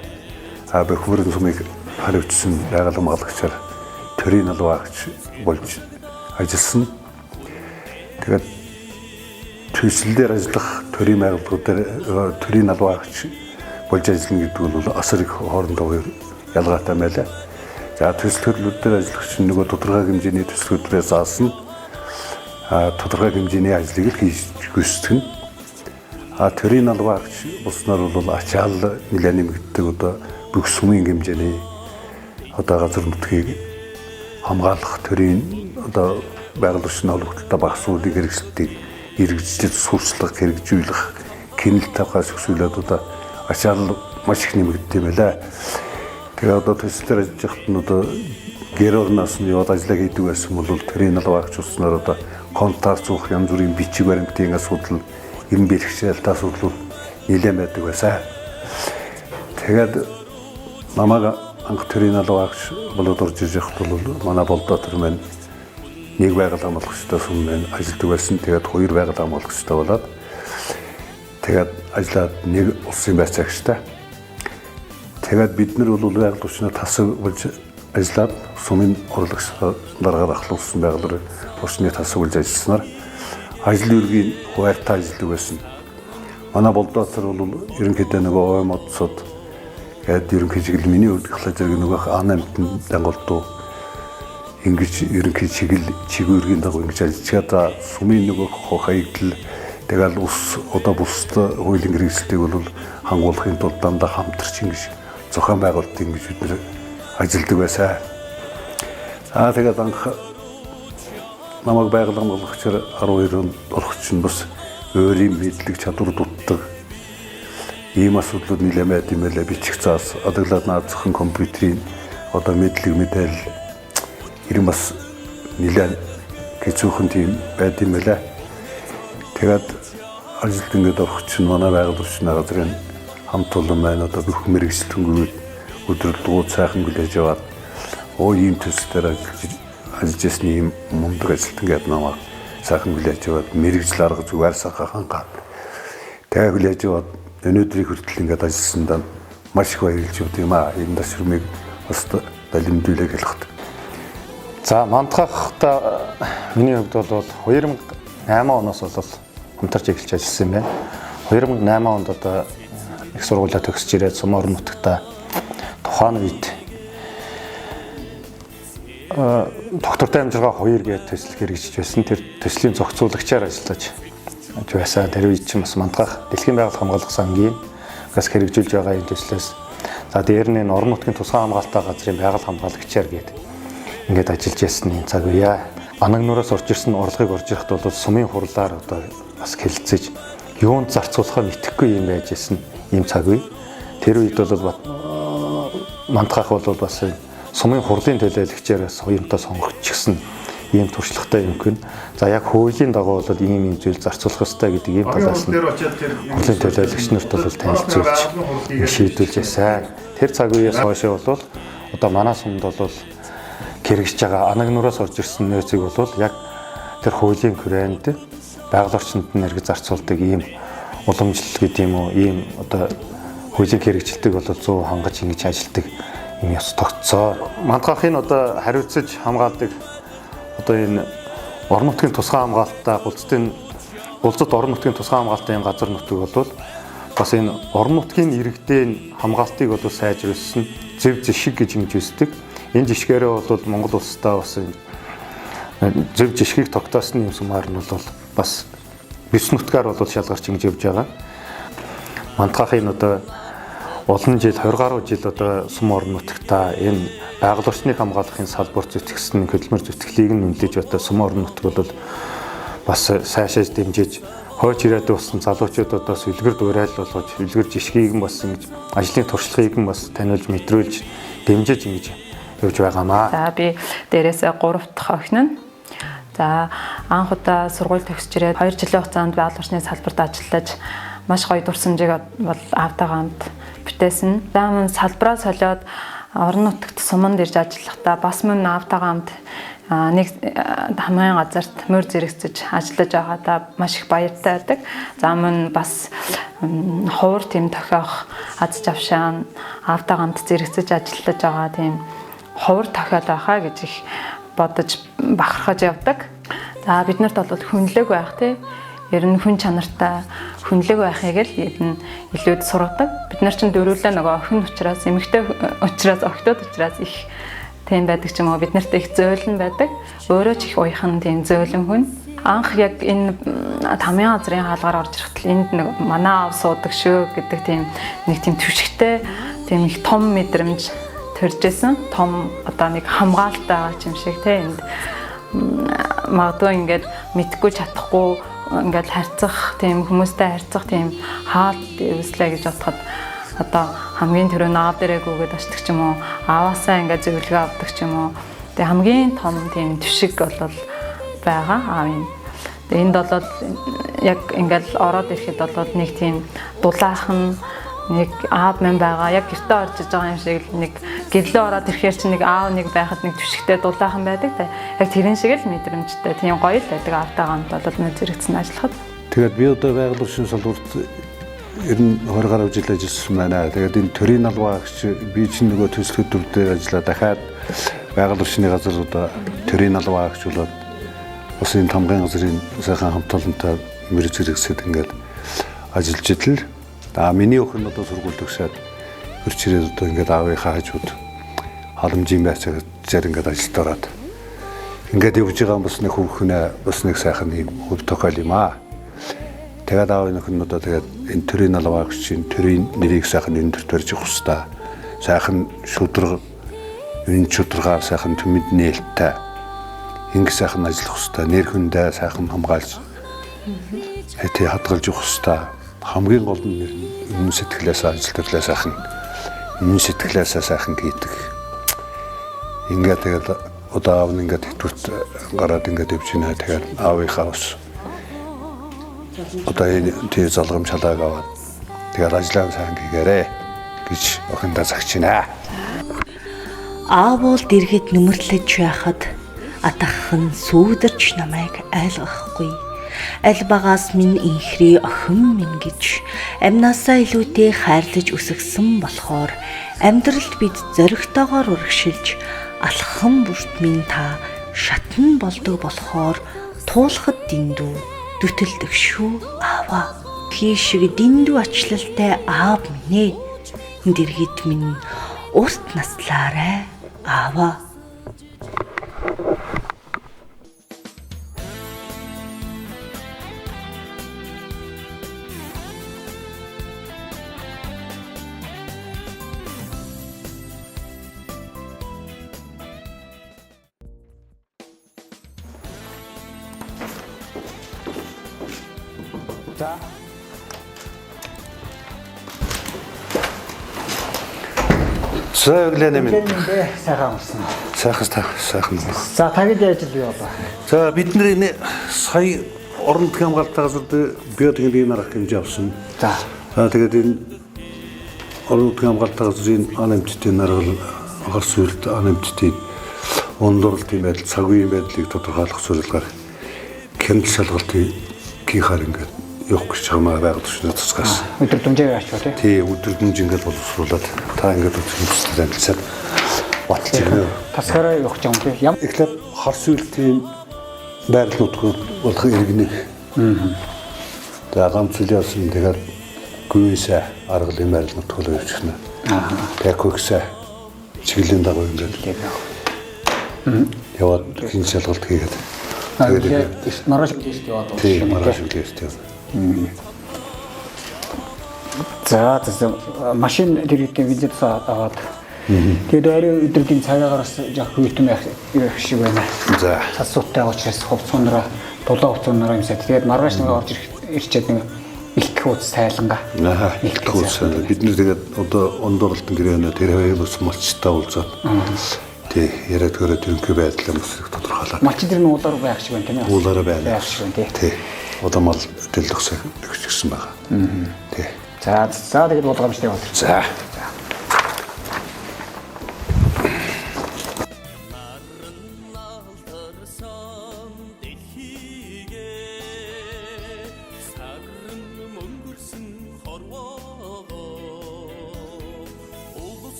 Бөхмөрөн сумыг хариуцсан байгаль хамгаалагчаар төрийн налбаагч болж ажилласан. Тэгээд төслөлдөр ажиллах төрийн байгууллагуудаар төрийн налбаагч болж ажиллана гэдэг бол асар их хоорондоо ялгаатай байлаа. За төсөл төрлүүдээр ажиллах чинь нөгөө тодорхой хэмжээний төслүүдээр заасан тодорхой хэмжээний ажлыг л хийж гүйцэтгэн. Төрийн налбаагч болсноор бол ачаал нэлээд нэмэгддэг одоо бүх сумын хэмжээний одоо газар нутгийг хамгаалах төрийн одоо байгаль орчны холбогдолтой багцуудын хэрэгслүүдийг эргэжлэж сурчлах, хэрэгжүүлэх, кинэлт тавхаас өсвөлээд одоо ачаал маш их нэмэгддэг юм байна. Тэгээ одоо төслөөр ажиллаж байхад нь одоо гэр орноос нь яваад ажиллаа хийдэг байсан бол төрийн налбаагч болсноор одоо контакт зуух янз бүрийн бичиг баримтын асуудал, юм бэрхшээлтэй асуудал нэлээд байдаг байсан. Тэгээд намайг анх төрийн налбаагч болоод орж иж явахд бол манай болдоотор маань нэг байгаль хамгаалагчтай сум маань ажилладаг байсан. Тэгээд хоёр байгаль хамгаалагчтай болоод тэгээд ажиллаад нэг улсын байц цагчтай. Тэгээд бид нар бол байгаль орчны тасаг болж ажиллаад сумын урлагч дараагаар ахлуулсан байгаль орчны тасаг болж ажилласнаар ажил үргийн хуваартай ажилладаг байсан. Манай болдоотор бол ерөнхийдөө нөгөө ОМОД-сод тэгээд ерөнхий чиглэл миний урдчлал зэрэг нөгөө ан-амьтан дангалтуу ингэж ерөнхий чиглэлгийн дагуу ингэж ажиллагаад сумын нөгөө хаягдл тэгэл ус одоо бусд хуулийн хэрэгслийг бол хангуулахын тулд дандаа хамтарч ингэж зохион байгуулалт ингэж бид нэр ажилладаг байсан. Тэгээд анх намайг байгаль хамгаалагчаар 12 онд орох чинь бас өөрийн мэдлэг чадвар дутдаг ийм асуудлууд нэлээд байд юм байлаа. Бичих цаас адаглаад наад зохион компьютерийн одоо мэдлэг мэдээлэл ер нь бас нэлээд хэцүүхэн тийм байд юм байлаа. Тэгээд ажилд ингээд орох чинь манай байгаль орчны газрын хамт олон маань одоо бүх мэрэгчлэнгүүд өдрөлдгүүд сайхан хүлээж аваад ийм төслөөр ажиллаж ясны ийм мундаг ажилтан гэдэг намайг сайхан хүлээж аваад мэрэгжил арга зүгээр сайхан хангаад тэгээ хүлээж аваад өнөөдрийг хүртэл ингээд ажилласандаа маш их баярлж байна юм аа. Энэ ташрамыг бас далимдүүлэх хэлэхэд. За мандахта миний хувьд бол 2008 оноос бол хамтарч эхэлж ажилласан юм байна. 2008 онд одоо их сургуулиа төгсөж ирээд сум орон нутагта тухайн үед доктортой амжиргаа 2 гээд төсөл хэрэгжиж байсан. Тэр төслийн зохицуулагчаар ажиллаж байсан. Тэр үед чинь бас мандгах дэлхийн байгаль хамгаалах сангийн бас хэрэгжүүлж байгаа энэ төслөөс за дээр нь орон нутгийн тусгай хамгаалалтаа газрын байгаль хамгаалагчаар гээд ингээд ажиллаж ясны цаг үе. Анаг нураас орж ирсэн орлогыг орж ирэхэд бол сумын хурлаар одоо бас хэлэлцэж юунд зарцуулахаа мэдэхгүй юм байж исэн. ийм цаг үе. Тэр үед бол мандахах бол бас сумын хурлын төлөөлөгчээр бас уянтаа сонгогдчихсан ийм туршлагатай юм гэн. За яг хуулийн дагуу бол ийм зүйл зарцуулах ёстой гэдэг ийм талаас нь хурлын төлөөлөгч нарт бол танилцуулж шийдүүлж байсан. Тэр цаг үеэс хойш бол одоо манай сумд бол хэрэгжиж байгаа анаг нураас орж ирсэн нөөцийг бол яг тэр хуулийн хүрээнд байгаль орчинд нь эргэж зарцуулдаг ийм уламжлал гэдэг юм уу, ийм одоо хуулийн хэрэгжилтийг бол 100 хангаж ингэж ажилтдаг юм ёс тогтцоо. Мандахын одоо хариуцаж хамгаалдаг одоо энэ орон нутгийн тусгай хамгаалттай булзад орон нутгийн тусгай хамгаалтын газар нутаг бол бас энэ орон нутгийн иргэдийн хамгаалтыг бол сайжруулсан зөв зэшиг гэж ингэж үздэг. Энэ жишгээрээ бол Монгол улстай бас зөв жишгийг тогтоосон юм сумаар нь бол бас бис нутгаар бол шалгарч ингэж явж байгаа. Мандахын одоо олон жил 20 гаруй жил одоо сум орон нутагта энэ байгаль орчныг хамгаалахын салбарт зүтгэсэн хөдөлмөр зүтгэлийг нь үнэлж одоо сум орон нутаг бол бас сайшааж дэмжиж хойч ирээд болсон залуучууд одоо үлгэр дуурайл болгож үлгэр жишгийг нь бас ингэж ажлын туршлагыг нь бас таниулж мэдрүүлж дэмжиж ингэж явж байгаамаа. За би дээрээс 3 дахь охин нь. За анх удаа сургууль төгсөж ирээд 2 жилийн хугацаанд байгаль орчны салбарт ажиллаж маш гоё дурсамжийг бол аавтайгаа хамт бүтээсэн. За мөн салбараа солиод орон нутагт суманд ирж ажиллахдаа бас мөн аавтайгаа хамт нэг хамгийн газарт мөр зэрэгцэж ажиллаж байгаадаа маш их баяртай байдаг. За мөн бас ховор тийм тохиох аз завшаан аавтайгаа хамт зэрэгцэж ажиллаж байгаа тийм ховор тохиол байхаа гэж их бодож бахархаж явдаг. За бид нарт бол хүнлэг байх тий. Ер нь хүн чанартай хүнлэг байхыг л илүүд сургадаг. Бид нар чинь дөрвөлээ нөгөө охин учраас эмэгтэй учраас охтууд учраас их тийм байдаг ч юм уу бид нарт их зөөлөн байдаг. Өөрөө ч их уяхан тийм зөөлөн хүн. Анх яг энэ тамийн газрын хаалгаар орж ирэхдээ энд нэг манай аав суудаг шүү гэдэг тийм нэг тийм түвшигтэй тийм их том мэдрэмж төржсэн. Том одоо нэг хамгаалалтай байгаа юм шиг тийм энд магадгүй ингээд мэдгүй чадахгүй ингээд харьцах тийм хүмүүстэй харьцах тийм хаалт үүслэ гэж бодоход одоо хамгийн түрүү аав дээрээ гүгээд очдаг ч юм уу ааваасаа ингээд зөвлөгөө авдаг ч юм уу тэгээ хамгийн том тийм түшиг бол байгаа аавын. Тэгээ энд бол яг ингээд ороод ирэхэд бол нэг тийм дулаахан нэг аав мэн байгаа яг гэртээ орж иж байгаа юм шиг л нэг гэрлээ ороод ирэхээр чинь нэг аав нэг байхад нэг түшигтэй дулаахан байдаг та яг тэрэн шиг л мэдрэмжтэй тийм гоё л байдаг аавтайгаа хамт бол мөн зэрэгцэн ажиллахад. Тэгээд би одоо байгаль орчны салбарт ер нь 20 гаруй жил ажилласан байна. Тэгээд энэ төрийн албаа гэж би чинь нөгөө төсөл хөтөлбөртэй ажиллаа дахиад байгаль орчны газруудаа төрийн албаа гэж болоод бас энэ тамгын газрын сайхан хамт олонтой мөр зэрэгсэд ингээд ажиллаж идэл. Миний охин одоо сургууль төгсөөд хөрч ирээд одоо ингээд аавынхаа хажууд халамжийн байцаар ингээд ажилд ороод ингээд явж байгаа бас нэг хөвхнээ бас нэг сайхан юм хөв тохиол юм аа. Тэгээд аавын охин одоо тэгээд энэ төрийн албаа гэж төрийн нэрийг сайхан өндөр төрж явах хэвээр сайхан шудраг энэ шудргаар сайхан төмөд нээлттэй ингэ сайхан ажиллах хэвээр нэр хүндээ сайхан хамгаалж хэтэ хадгалж явах хэвээр хамгийн гол нь өмнө сэтгэлээс ажил төрлөө сайхан өмнө сэтгэлээс сайхан хийдэг. Ингээд тэгээд одоо аав нь ингээд хэвтүрт гараад ингээд явж байна. Тэгээд аавынхаа ус одоо энэ тий залгамж халааг аваад тэгээд ажиллаа сайхан хийгээрэй гэж охиндоо загч байна. Аав бол дэргэд нүмерлэж байхад атгах нь сүйдэрч намайг айлгахгүй. Аль багаас минь инхри охин минь гэж амнаасаа илүүтэй хайрлаж өсгсөн болохоор амьдралд бид зоригтойгоор урагшилж алхам бүрт минь та шатн болдог болохоор туулахад дэндүү дүтэлдэг шүү аава. Тийшиг дэндүү ачлалтай аав минь ээ дэргэд минь урт наслаарай аава. За. За өглөө минь. Сайхан амарсан. Сайхан. За тагийн ажил юу болоо? За бид нэр сая орон нутгийн хамгаалалтын газар биотехнологийн арга хэмжээ авсан. За. Тэгээд энэ орон нутгийн хамгаалалтын газрын анамжтын арга хар сүлд анамжтын ондорлтын байдал, цагийн байдлыг тодорхойлох зорилгоор кендл шалгалтын гихаар ингээд явах гэж хамаа байгаад төшнө цацгаас. Өдөр дүнжээ яач ба тий өдөр дүнж ингээд боловсруулаад та ингээд үзүүлсэн амжилтсаар баталж байна. Тасгаараа явах юм тий. Ямар эхлээд хар сүлтийн байрлал нутгууд болох иргэнийг. Тэгээд ганцлиасан тэгээд гүйсэ аргалын байрлал нутгууд явуучих нь. Тэгээд хөгсө чиглэлийн дагуу ингээд яваад хин шалгалт хийгээд тэгээд маргааш гэлт яваад байна. Тий маргааш гэлт яваад. За машин дэргэдээ визитс аваад тэгээд орой өдрийн цагаагараас яг хүйтэн байх шиг байна. За цасуутай учраас хувцсуунараа дулаан хувцсуунараа юмсаа тэгээд маргааш нэг орж ирчээд нэг илтгэх хуудас тайлангаа. Илтгэх хуудас. Бид нэр тэгээд одоо ондорлолтын гэрээ тэр хоёр бас малчтай уулзаад тий яриад göröd ерөнхий байдлаа бас тодорхойлоод. Малчин дэр нь уулаар байх шиг байна тийм ээ. Уулаараа байна. Байх шиг байна тий. Одоо мал дэлгэсэн өгчихсэн байгаа. Тий. За тэгээд болгоомжтой байна. За.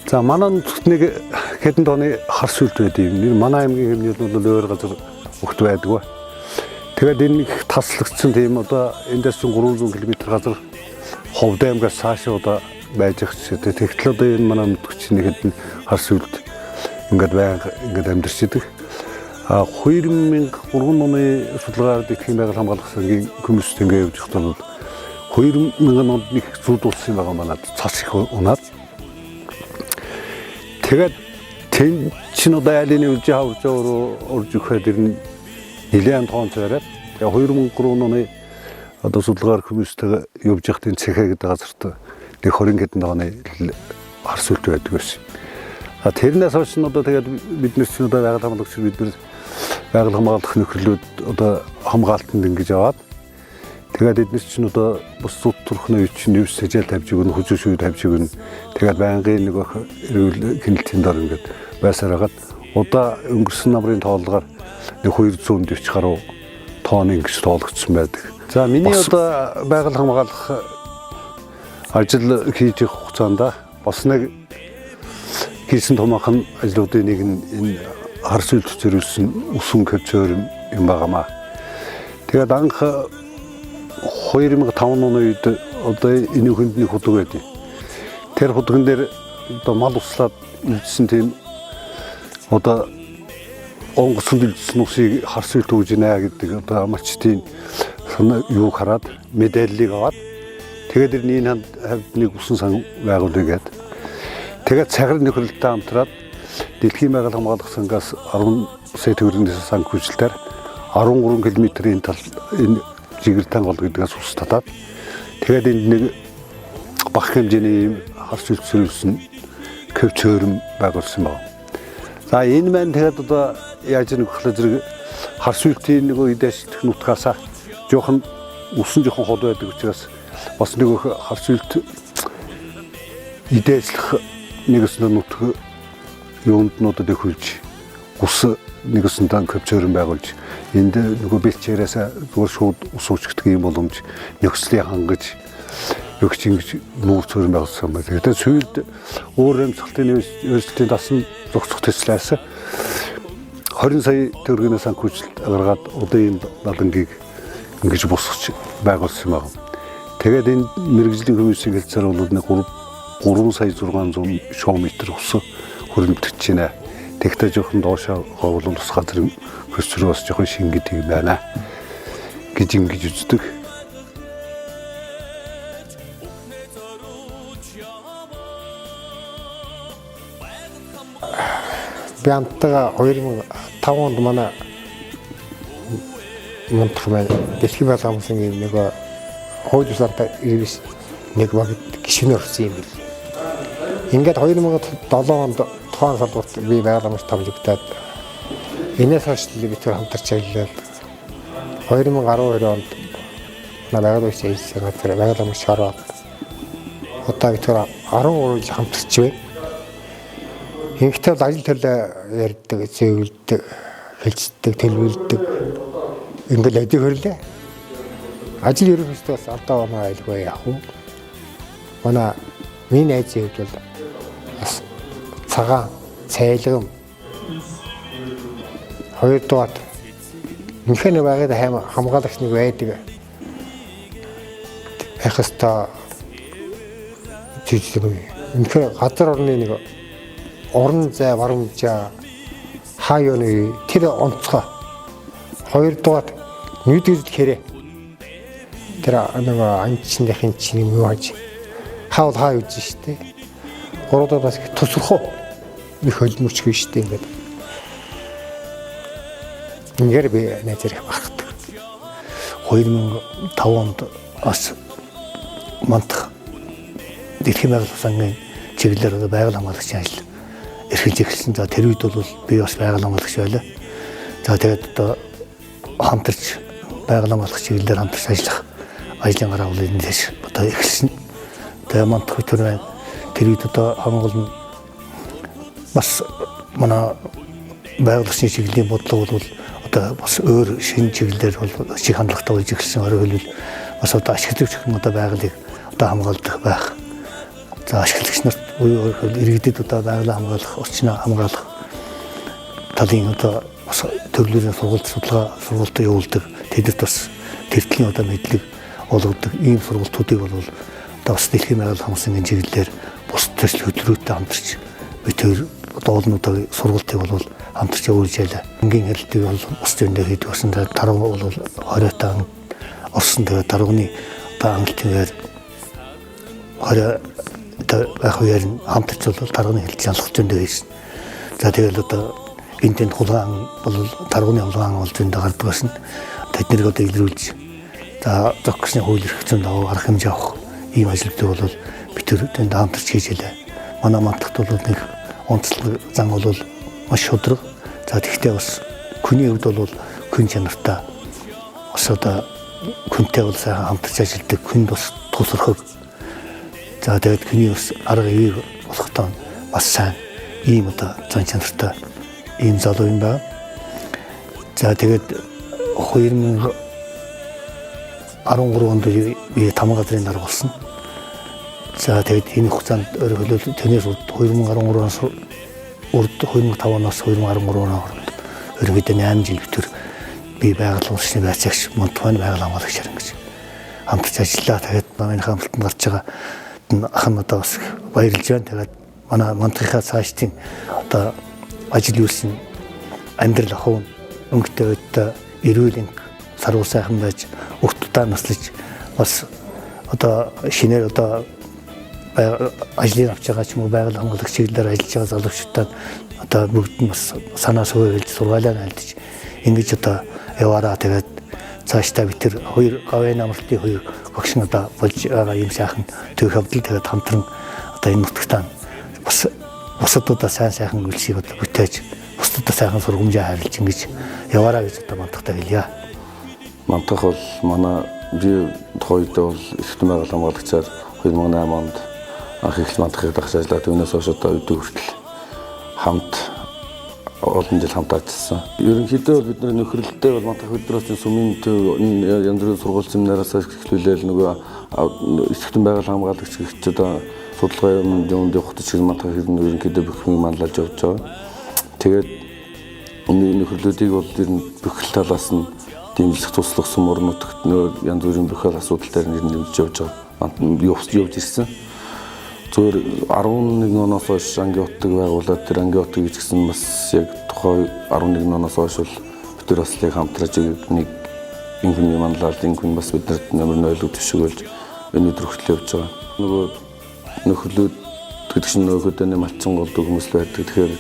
За манай нутагт нэг хэдэн тооны хар сүлт байдаг юм. Манай аймгийн хэмнэлд бол өөр газар өгт байдгүй. Тэгээд энэ их таслагдсан тийм одоо эндээс 300 км газар Ховд аймгаас цаашаа одоо байж байгаа ч тэгтэл одоо энэ манай нутагч нэг хэдэн хар сүлт ингээд байнга ингээд амьдарч идэг. 2003 оны судалгаар Дэлхийн байгаль хамгаалах сангийн комиссд ингээд явж байхдаа 2000 онд нэг зүүд улсын байгаа манад цас их унаад. Тэгээд тэн чин одоо айлын үлжи хавж орж ихэд ирнэ нэлээд тоон цараад 2003 оны одоо судалгаар хүмүүстэйгээ явж байхдын цэхэ гэдэг газарт нэг 20 хэдэн тооны хар сүлт байдаг байсан. Тэрнээс хойш нь одоо тэгээд бид нар чинь одоо байгаль хамгаалагч бид нар байгаль хамгаалах нөхөрлөд одоо хамгаалтанд ингэж яваад тэгээд эдгээр чинь одоо бус зүт төрхнөө чинь нэвс сэжэл тавьж өгнө, хүчтэй шүүд тавьж өгнө. Тэгээд байнгын нэг эрүүл хяналтын дор ингээд байсараад одоо өнгөрсөн намрын тооллогоор 240 гаруй тонн ингэж тоологдсон байдаг. За миний одоо байгаль хамгаалах ажил хийж явах хугацаанд бас нэг хийсэн томоохон ажлуудын нэг нь энэ хар сүлт зориулсан усан көвчөр юм байгаамаа. Тэгээд анх 2005 оны үед одоо энэ хүндний худаг байдیں۔ Тэр худагн дээр одоо мал услаад үлдсэн тийм одоо онгоцонд үлдсэн усыг хар сүлт өгж нэ гэдэг одоо амарчдын юу хараад медалийг аваад тэгээд энэ хавьд нэг усан сан байгуулъя гээд тэгээд цагрын нөхөрлөлтөд хамтраад Дэлхийн байгаль хамгаалах сангаас 10 сая төгрөгийн сан хүчлэлээр 13 км-ийн тал энэ жигэртэн гол гэдгээс ус татаад тэгээд энд нэг бах хэмжээний хар сүлт зориулсан көвчөрөм байгуулсан байна. За энэ маань тэгээд одоо яаж нэг хөлөө зэрэг хар сүлтийн нөгөө идэвчлэх нутгаасаа жоохон усан жоохон хол байдаг учраас бас нэг хар сүлт идэвчлэх нэгсэн нутг юунд нуудад өгүүлж ус нэгсэнтэй көвчөрөм байгуулж энд нөгөө бэлчээрээс зүгээр шууд ус уучдаг юм боломж нөхцөлийг хангаж өгч ингэж нүүр цорын байгуулсан байна. Тэгээд сүйд өөр амьсгалтын университетийн дасан зохицох төслөөс 20 сая төгрөгийн санхүүжилт гаргаад одоо энэ дадангийг ингэж босгож байгуулсан байна. Тэгээд энэ мэрэгжлийн хүмүүсийн хэлцээр бол нэг 3 сая 600 шоуметр ус хөрөмтөж байна. Тэгтээ жоохон доошоо говлон ус газрын хөсрөө бас жоохон шингэдэг юм байна гэж ингэж үздэг. би хамтдаа 2005 онд манай мунтах маань дэлхийн байгууллагын хамгийн нэг хууль бусартай ирээс нэг баг гишүүнээр орсон юм бил. Ингээд 2007 онд тухайн салбарт би байгууламж тавлагдаад энэс хойш бид тэр хамтарч ажиллаад 2012 онд байгуулагч ажилласан газар байгууламж ороод одоо бид тэр 13 жил хамтарч байна. Ингээдтэй ажил төрлөө ярьдаг, зэвэлдэг, хэлцдэг, төлөвлөдөг ингээл өдөө хөрлөө. Ажил ерөнхийдөө бас алдаа оноо айлгүй яах вэ? Манай миний найзын хувьд бол бас цагаан, цайлгам хоёрдугаар үнэхээр байгаад хамгаалагч нэг байдаг. Байх ёстой жижиг үнэхээр газар орны нэг орон зай баруунжаа хаяаны тэр онцгой хоёрдугаар нийтгэл хэрэг тэр нэг анчныхын чинь юу хаж хаал хаа үз штэ гуравдугаар бас тусрах их хөлмөрч гээ штэ ингээд ингээд би найзарх багтдаг 2005 онд бас мантах дэлхийн байгууллагын сангийн чиглэлээр байгаль хамгаалагчийн ажил эрхэлж эхэлсэн. За тэр үед бол би бас байгаль хамгаалагч байлаа. За тэгээд одоо хамтарч байгаль хамгаалагч чиглэлээр хамтарч ажиллах ажлын гараа үлдэн дэш одоо эхэлсэн. Тэгээд мантах тэр байна. Тэр үед одоо хамгаал нь бас манай байгууллагын чиглэлийн бодлого бол одоо бас өөр шинэ чиглэлээр бол шиг хандлагатай болж эхэлсэн. Өөрөөр хэлбэл бас одоо ашиглагч гэх юм одоо байгалыг одоо хамгаалдаг байх. За ашиглагч нарт иргэдэд одоо байгалаа хамгаалах, орчноо хамгаалах талын одоо бас төрлөөрийн сургалтад явуулдаг. Тэдэрт бас тэртлийн одоо мэдлэг олгодог ийм сургалтуудыг бол одоо бас дэлхийн байгаль хамгаалсан чиглэлээр бус төсөл хөтөлбөртэй хамтарч бид тэр одоо олон удаа сургалтыг бол хамтарч явуулж байлаа. Ингийн хэрэлтийг бол бас зөндөө хийдэг болсон. Тарга бол 20-тай орсон. Тэгээд тарганы одоо англигээр 20 байх үеэр хамтарч бол тарганы хэлж ялах зөндөө хийсэн. За тэгэл одоо энд хулгаан бол тарганы хулгаан бол зөндөө гардаг байсан. Тэднийг одоо илрүүлж за зохисны хууль эрх зүйн дагуу арга хэмжээ авах ийм ажлуудыг бол бид тэр тэнд хамтарч хийж байлаа. Манай мантагт бол нэг онцлог зан бол маш шудраг. За тэгтээ бас хүний хувьд бол хүн чанартай бас одоо хүнтэй бол сайхан хамтарч ажилладаг, хүнд бас тусрахыг. За тэгээд хүний бас арга ивэг болохтой бас сайн ийм одоо зан чанартай ийм залуу юм байна. За тэгээд 2013 онд би Тамга газрын дарга болсон. За тэгээд энэ хугацаанд өөрөөр хэлбэл тэрнээс 2013-аас 2005 оноос 2013 онд ерөнхийдөө 8 жил битэр би байгаль орчны байцаагч Монтван байгаль хамгаалагч гэж хамтарч ажиллаа. Тэгээд манай хамтанд гарч байгаа ах нь одоо бас баярлж байна. Тэгээд манай мантахынхаа цаашдын одоо ажил үйлсэн амьдрал ахуй өнгөтэй өдөө эрүүл энх сарвал сайхан байж уртдаа наслаж бас одоо шинээр одоо ажлын авч байгаа ч юм уу байгаль хамгаалагч чиглэлээр ажиллаж байгаа залуучуудад одоо бүгд нь бас санаа сувилж сургаалаа альдж ингэж одоо яваараа. Тэгээд цаашдаа бид тэр хоёр гавьяа намралтын хоёр багш нь одоо болж байгаа юм сайхан төв хавдал тэгээд хамтран одоо энэ нутагтаа бас бусадуудаа сайхан үйлсийг одоо бүтээж бусдуудаа сайхан сургамжаа харилж ингэж яваараа гэж одоо мантахтай хэлье. Мантах бол манай би тухайдаа бол ихтэй байгаль хамгаалагчаар 2008 онд анх их мантахыг дагаж ажиллаад түүнээс хойш одоо өдөө хүртэл хамт олон жил хамт ажилласан. Ерөнхийдөө бид нөхрөлттэй бол мантах өдрөөс сүмийн төв янз бүрийн сургууль семинараас эхлүүлээл нөгөө ихтэй байгаль хамгаалагч гэгч одоо судалгаа юмд явах гэж мантах ерөнхийдөө бүх юм манлайлж явж байгаа. Тэгээд энэ нөхрөлүүдийг бол ер нь бүх талаас нь дэмжлэх туслах сум орнуудад янз бүрийн бүх асуудал дээр нэмж явж байгаа. Явж ирсэн. Зөвхөн 11 оноос хойш анги утдаг байгуулаад тэр анги утдаг гэж гисэн бас яг тухай 11 оноос хойш бол бид нар бас хамтраж нэг инхүний манлал инхүн бас биднэрт нэмэр ойлгох төшөөлж өнөөдөр хүртэл явж байгаа. Нөгөө нөхөрлүүд гэдэг чинь нөхөдөө нэм алцсан голдог хүмүүс байдаг. Тэгэхээр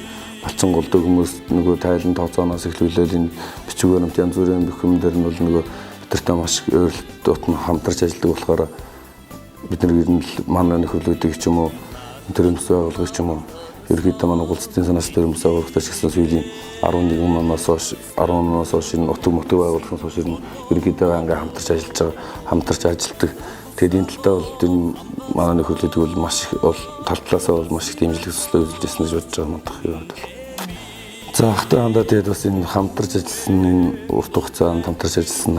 малчин голдог хүмүүс нөгөө тайлан тооцооноос эхлүүлээд энэ бичиг баримт янз бүрийн бүхэмдэр нь бол нөгөө бидэртэй маш өөрөлтөд хамтарч ажилладаг болохоор бид нар гэрэл манай нөхөрлүүдийг ч юм уу төрөмс байгуулгыг ч юм уу ерөнхийдөө манай гулцтын санаас төрөмс байгууллагч гэсэн сүүлийн 11 оноос хойш энэ утга мөтөг байгууллагын хойш ерөнхийдөө ингээ хамтарч ажилладаг. Тэгээд энэ талдаа бол энэ манай нөхөрлөдөг бол маш их бол тал талаасаа бол маш их дэмжлэг төслөө үзүүлж ирсэн гэж бодож байгаа мандах юм байна. За хатаа хандаа тэгээд бас энэ хамтарч ажилласан энэ урт хугацаанд хамтарч ажилласан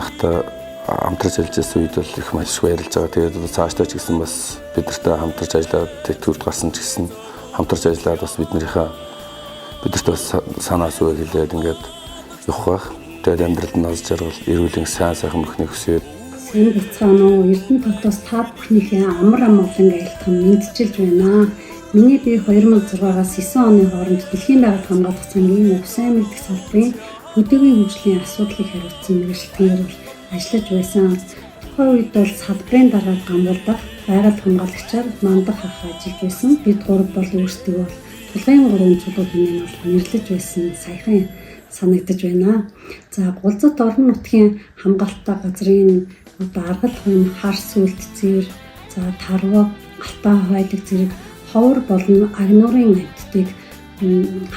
хамтарч ажиллаж үед бол их маш их баярлж байгаа. Тэгээд цаашдаа ч гэсэн бас бид нартай хамтарч ажиллаад тэтгэврт гарсан ч гэсэн хамтарч ажиллаад бас бидэрт бас санаа сүвэ хэлээд ингээд явах байх. Тэгээд амьдралд нас жаргал эрүүлийн сайхан бүхнийг хүсээд энэ бяцхан Эрдэнэ хотоос та бүхнийхээ амар амгалан айлтган мэдчилж байна. Миний бие 2006-аас 9 оны хооронд Дэлхийн байгальд хамгаалах сангийн Увсан мэддэг салбарын хөдөөгийн хөгжлийн асуудлыг хариуцсан мэргэжилтээр ажиллаж байсан. Тухайн үед бол салбарын дараад гамбалдах байгальд хамгаалагчаар мандах ах ажиллаж байсан. Бид гурав бол өөрсдөө тулгын 3 чулуу хэмээн бол нэрлэж байсан саяхан санагдаж байна. За Гулзат орон нутгийн хамгаалалттай газрын аргал хүн хар сүлт зэр за тарваг алтан хайлаг зэрэг ховор болон агнуурын амьтдыг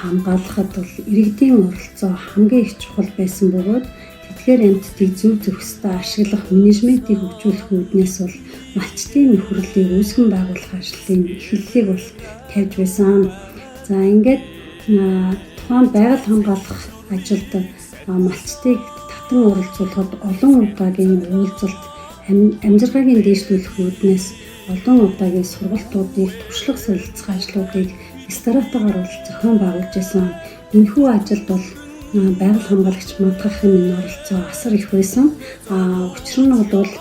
хамгаалахад бол иргэдийн оролцоо хамгийн их чухал байсан бөгөөд тэдгээр амьтдыг зөв зөвхөстэй ашиглах менежментийг хөгжүүлэх үүднээс бол малчтын нөхөрлөлийг үүсгэн байгуулах ажлын эхлэлийг бол тавьж байсан. За ингээд тухайн байгаль хамгаалах ажилд малчтыг татан оролцуулахад олон удаагийн уулзалт амжиргаагийн дээшлүүлэх үүднээс олон удаагийн сургалтуудыг туршлага солилцох ажлуудыг стратегиар зохион байгуулж байсан. Энэхүү ажилд бол байгаль хамгаалагч мандахын минь оролцоо асар их байсан. Учир нь бол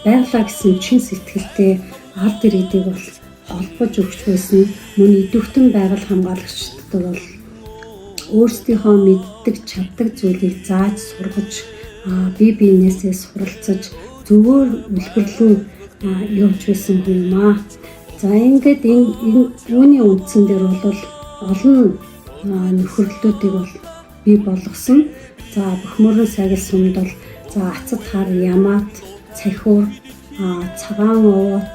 байгалаа гэсэн чин сэтгэлтэй ард иргэдийг бол холбож өгч байсан. Мөн идэвхтэн байгаль хамгаалагчдад бол өөрсдийнхөө мэддэг чаддаг зүйлийг зааж сургаж бие биенээсээ суралцаж зөвөр үлгэрлэн явж байсан хүн юм аа. За ингээд энэ үүний үндсэн дээр бол олон нөхөрлөлүүдийг бол бий болгосон. За Бөхмөрөн сагис сумд бол за Ацад хар Ямаат, Цахиур, Цагаан уут,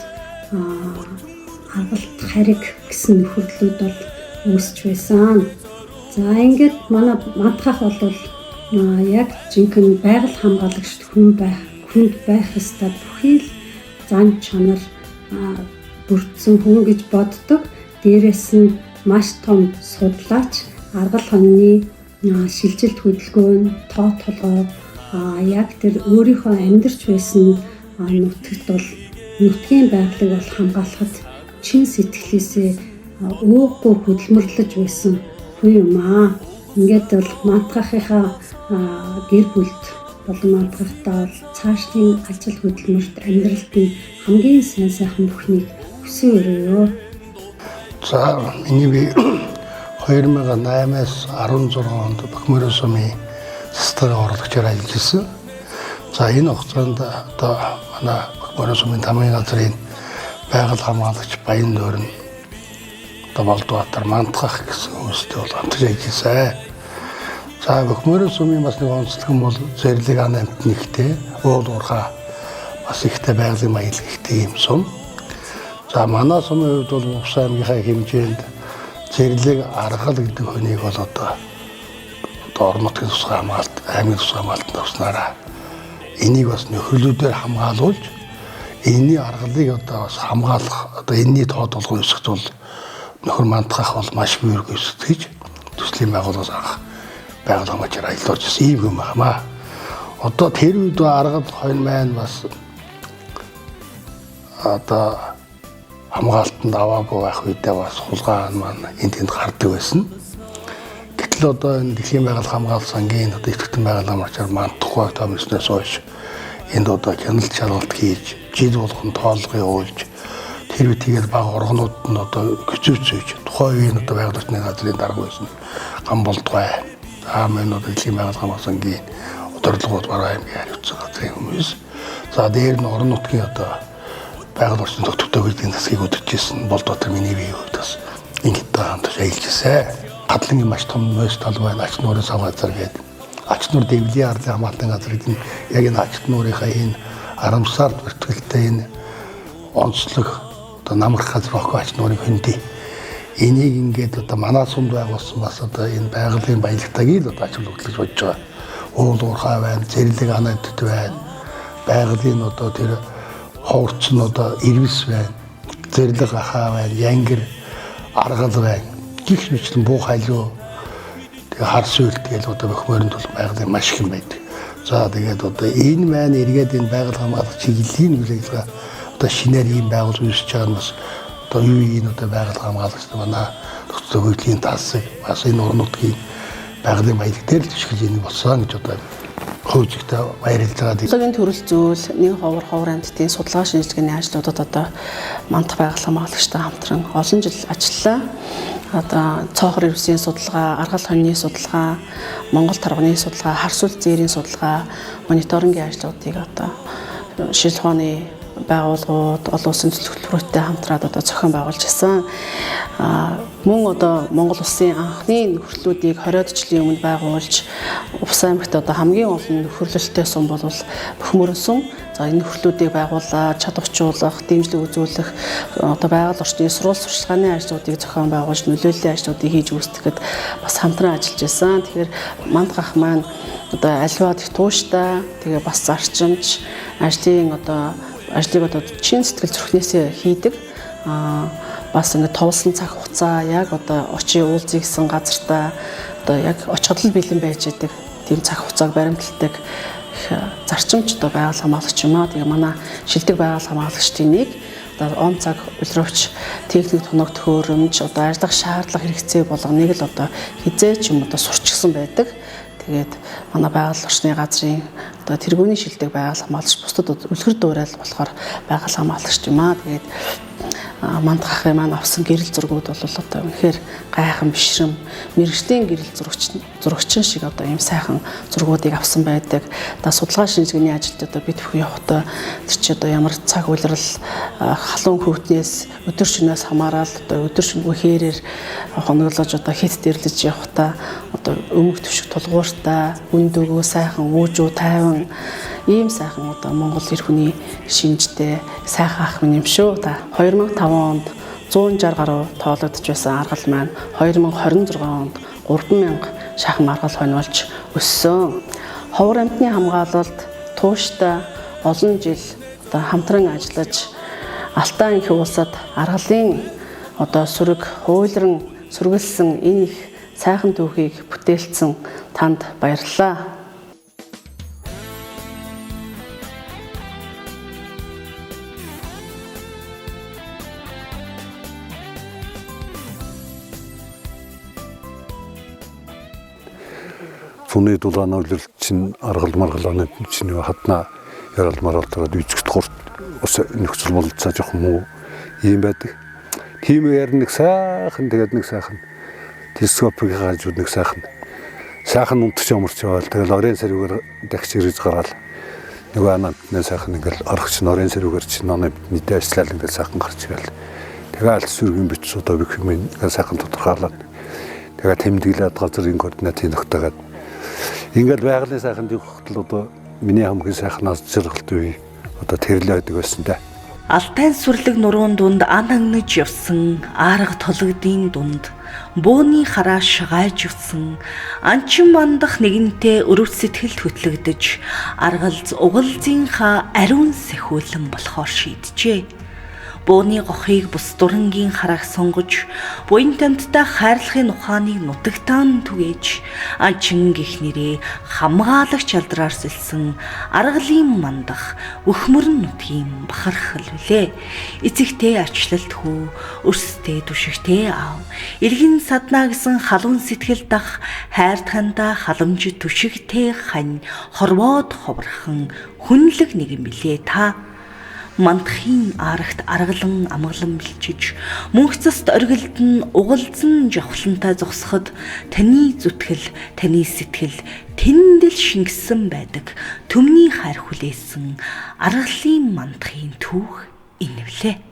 Агалт хариг гэсэн нөхөрлөлүүд бол үүсч байсан. За ингээд манай мандахах бол яг жинхэнэ байгаль хамгаалагчд хүнд байх ёстой бүхий л зан чанар бүрдсэн хүн гэж боддог. Дээрээс нь маш том судлаач, аргал хоньны шилжилт хөдөлгөөн, тоо толгой яг тэр өөрийнхөө амьдарч байсан нутагт бол нутгийн байгалыг бол хамгаалахад чин сэтгэлээсээ өөхгүй хөдөлмөрлөж байсан хүн юм аа. Ингээд бол мандахынхаа гэр бүлд болон мандахтаа бол цаашдын ажил хөдөлмөрт амьдралд нь хамгийн сайхан бүхнийг хүсэн өрөөё. За миний би 2008-аас 16 онд Бөхмөрөн сумын стратеги орлогчоор ажиллаж ирсэн. За энэ хугацаанд одоо манай Бөхмөрөн сумын тамгын газрын байгаль хамгаалагч Баян Дөрн одоо Болдбаатар мандах гэсэн хүмүүстэй бол хамтарч ажилласан. За Бөхмөрөн сумын бас нэг онцлог нь бол зэрлэг ан амтнэгтэй уул уурхай бас ихтэй байгалийн маягт ихтэй юм сум. За манай сумын хувьд бол Увсан аймгийнхаа хэмжээнд зэрлэг аргал гэдэг хүнийг бол одоо орон нутгийн тусгай хамгаалалт, аймгийн тусгай хамгаалтанд авснараа энийг бас нөхөрлөлөөр хамгаалуулж энэний аргалыг одоо бас хамгаалах одоо энэний тоо толгой өсгөх бол нөхөр мандахах бол маш бүүрг өсгөж төслийн байгууллагаас анх байгаль хамгаалчаар ажиллаж ирсэн юм юм байна. Одоо тэр үед аргал хонь маань бас одоо хамгаалтанд аваагүй байх үедээ бас хулгай маань энд тэнд гардаг байсан. Гэтэл одоо энэ Дэлхийн байгаль хамгаалалт сангийн одоо идэвхтэн байгаль хамгаалагчаар мандахгүй томсноос хойш энд одоо хяналт шалгалт хийж жил болгон тоолго явуулж тэр үеигээр бага оргонууд нь одоо гүцүүцээж тухайн үеийн одоо байгаль орчны газрын дарга байсан Гамболдгой мөн одоо Дэлхийн байгаль хамгаалалт сангийн удирдлагууд бараа аймгийн хариуцсан газрын хүмүүс. За дээр нь орон нутгийн одоо байгаль орчны тогтвортой хөгжлийн засгийг өдөржсэн Болдбаатар миний бие хувьд бас ингээд хамтарч ажиллаж ирсэн. Гадлангийн маш том мөс тал байна. Ач нуурын сав газар гэдэг. Ач нуур дэвлийн ардын хамгаалтын газар гэдэг нь яг энэ ач нуурынхаа энэ арамсаар бүртгэлтэй энэ онцлог одоо намрах газар охин ач нуурын хөндөй. Энийг ингээд одоо манай сумд байгуулсан бас одоо энэ байгалийн баялагтайг л одоо ачаал хөдлөж бодож байгаа. Уул уурхай байна, зэрлэг анадд байна. Байгалийн одоо тэр ховорч нь одоо ирвэс байна. Зэрлэг ахаа байна, янгэр, аргал байна. Гих мэтлэн буу халиу тэгээ хар сүйл тэгэл одоо бөхмөрөнд бол байгалийн маш их юм байдаг. За тэгээд одоо энэ маань эргээд энэ байгаль хамгаалах чиглэлийн үйлчлэгээ одоо шинээр ийм байгуул үүсэж байгаа нь бас одоо юу энэ одоо байгаль хамгаалагч манай төгсөө хөгжлийн тасаг бас энэ орон нутгийн байгалийн баялаг дээр л түшгэлж ийм болсон гэж одоо хөөжигтэй баярлж байгаа. Технологийн төрөл зүйл нэг ховор амьтдын судалгаа шинжилгээний ажлуудад одоо мандах байгаль хамгаалагчтай хамтран олон жил ажиллалаа. Одоо цоохор ирвсийн судалгаа, аргал хоньны судалгаа, Монгол тарганы судалгаа, хар сүл зээрийн судалгаа, мониторингийн ажлуудыг одоо шил ухааны байгууллагууд, олон улсын төлөвлөлттэй хамтраад одоо зохион байгуулж байсан. Мөн одоо Монгол улсын анхны нөхөрлөлүүдийг 20-од жилийн өмнө байгуулж Увс аймагт одоо хамгийн олон нөхөрлөлттэй сум бол Бөхмөрөн сум. За энэ нөхөрлөлүүдийг байгуулаад чадварчуулах, дэмжлэг үзүүлэх, одоо байгаль орчны сурвалж сурчлагын ажлуудыг зохион байгуулж нөлөөллийн ажлуудыг хийж үүсгэхэд бас хамтран ажиллаж байсан. Тэгэхээр мандгах маань одоо аливаа их тууштай, тэгээ бас зарчимч ажлын одоо ажлыг одоо чин сэтгэл зүрхнээсээ хийдэг. Бас ингэ товлсон цаг хугацаа яг одоо очийн уулзъя гэсэн газартаа одоо яг очиход л бэлэн байж идэг. Тийм цаг хугацааг баримталдаг зарчимч одоо байгаль хамгаалагч юм аа. Тэгээ манай шилдэг байгаль хамгаалагчдын нэг одоо он цаг үлрөвч техник тунаг төхөөрөмж одоо ажиллах шаардлага хэрэгцээ болгоныг л одоо хизээч юм одоо сурчсан байдаг. Тэгээд манай байгаль орчны газрын одоо тэргүүний шилдэг байгаль хамгаалагч бусдад үлгэр дуурайл болохоор байгаль хамгаалагч юм аа. Тэгээд мандахын маань авсан гэрэл зургууд бол одоо үнэхээр гайхан бишрэм мэрэгжлийн гэрэл зурагчин шиг одоо ийм сайхан зургуудыг авсан байдаг. Одоо судалгаа шинжилгээний ажилд одоо бид бүхэн явахдаа тэр чи одоо ямар цаг уйлрал халуун хөвтнээс өдөр шөнөөс хамаарал одоо өдөр шөнөгүй хээрээр хоноглож одоо хит дэрлэж явахдаа одоо өмг төвшг тулгууртай үнд өгөө сайхан үүжүү тайван ийм сайхан одоо Монгол эр хүний шинжтэй сайхан ах минь юм шүү. Та 2005 онд 160 гаруй тоологдож байсан аргал маань 2026 онд 3000 шахам аргал хоньволж өссөн. Ховор амьтны хамгаалалт тууштай олон жил одоо хамтран ажиллаж Алтан их улсад аргалын одоо сүрэг хуйлран сүргэлсэн энэ их сайхан түүхийг бүтээлсэн танд баярлалаа. Цуны дулаан үйлрэл чинь аргал маргалааны чинь хатна яралмаар болоод үжигт гурт ус нөхцөл бололцоо жоох муу ийм байдаг. Тийм яар нэг сайхан тэгээд нэг сайхан телескопыг хаажууд нэг сайхан унтч ямарч яваал тэгэл орон сарвгаар дахиж ирж гараал нөгөө анантны сайхан ингээл орохч орон сарвгаар чинь нөө нийтээ ажиллаад ингээл сайхан гарч ирэл. Тэгээ аль сүргийн бич одоо бүх юм ингээл сайхан тодорхойлоод тэгээ тэмдэглээд газрын координатыг нөхдөгээд ингээл байгалийн сайхан төгсгөл одоо миний хамгийн сайхнаас зэрэгэлт үе одоо тэрлээ байдаг байсан да. Алтай сүрлэг нуруунд дунд ан хангаж явсан арга тологдын дунд бөөний хараш гайж явсан анчин мандах нэгэнтээ өрөвч сэтгэлд хөтлөгдөж аргалз угалзынхаа ариун сэхүүлэн болохоор шийджээ. Бөөний гохыг бус дурангийн харах сонгож буян тамттай хайрлахын ухааныг нутагтаан түгээж анчин гих нэрээ хамгаалагч алдраар сэлсэн аргалын мандах Бөхмөрөн нутгийн бахархал үлээ. Эцэгтэй ачлалт хүү өрстэй түшигтэй аав эргэн саднаа гэсэн халуун сэтгэл дах хайр танда халамж түшигтэй хань хорвоод ховрхон хүнлэг нэг юм билээ та. Мандахын арагт аргалан амгалан бэлчиж мөнхцөст оргилд нь угалзан жавхлантай зогсоход таны зүтгэл таны сэтгэл тэндэл шингэсэн байдаг төмний хайр хүлээсэн аргалын мандахын түүх инэвлээ.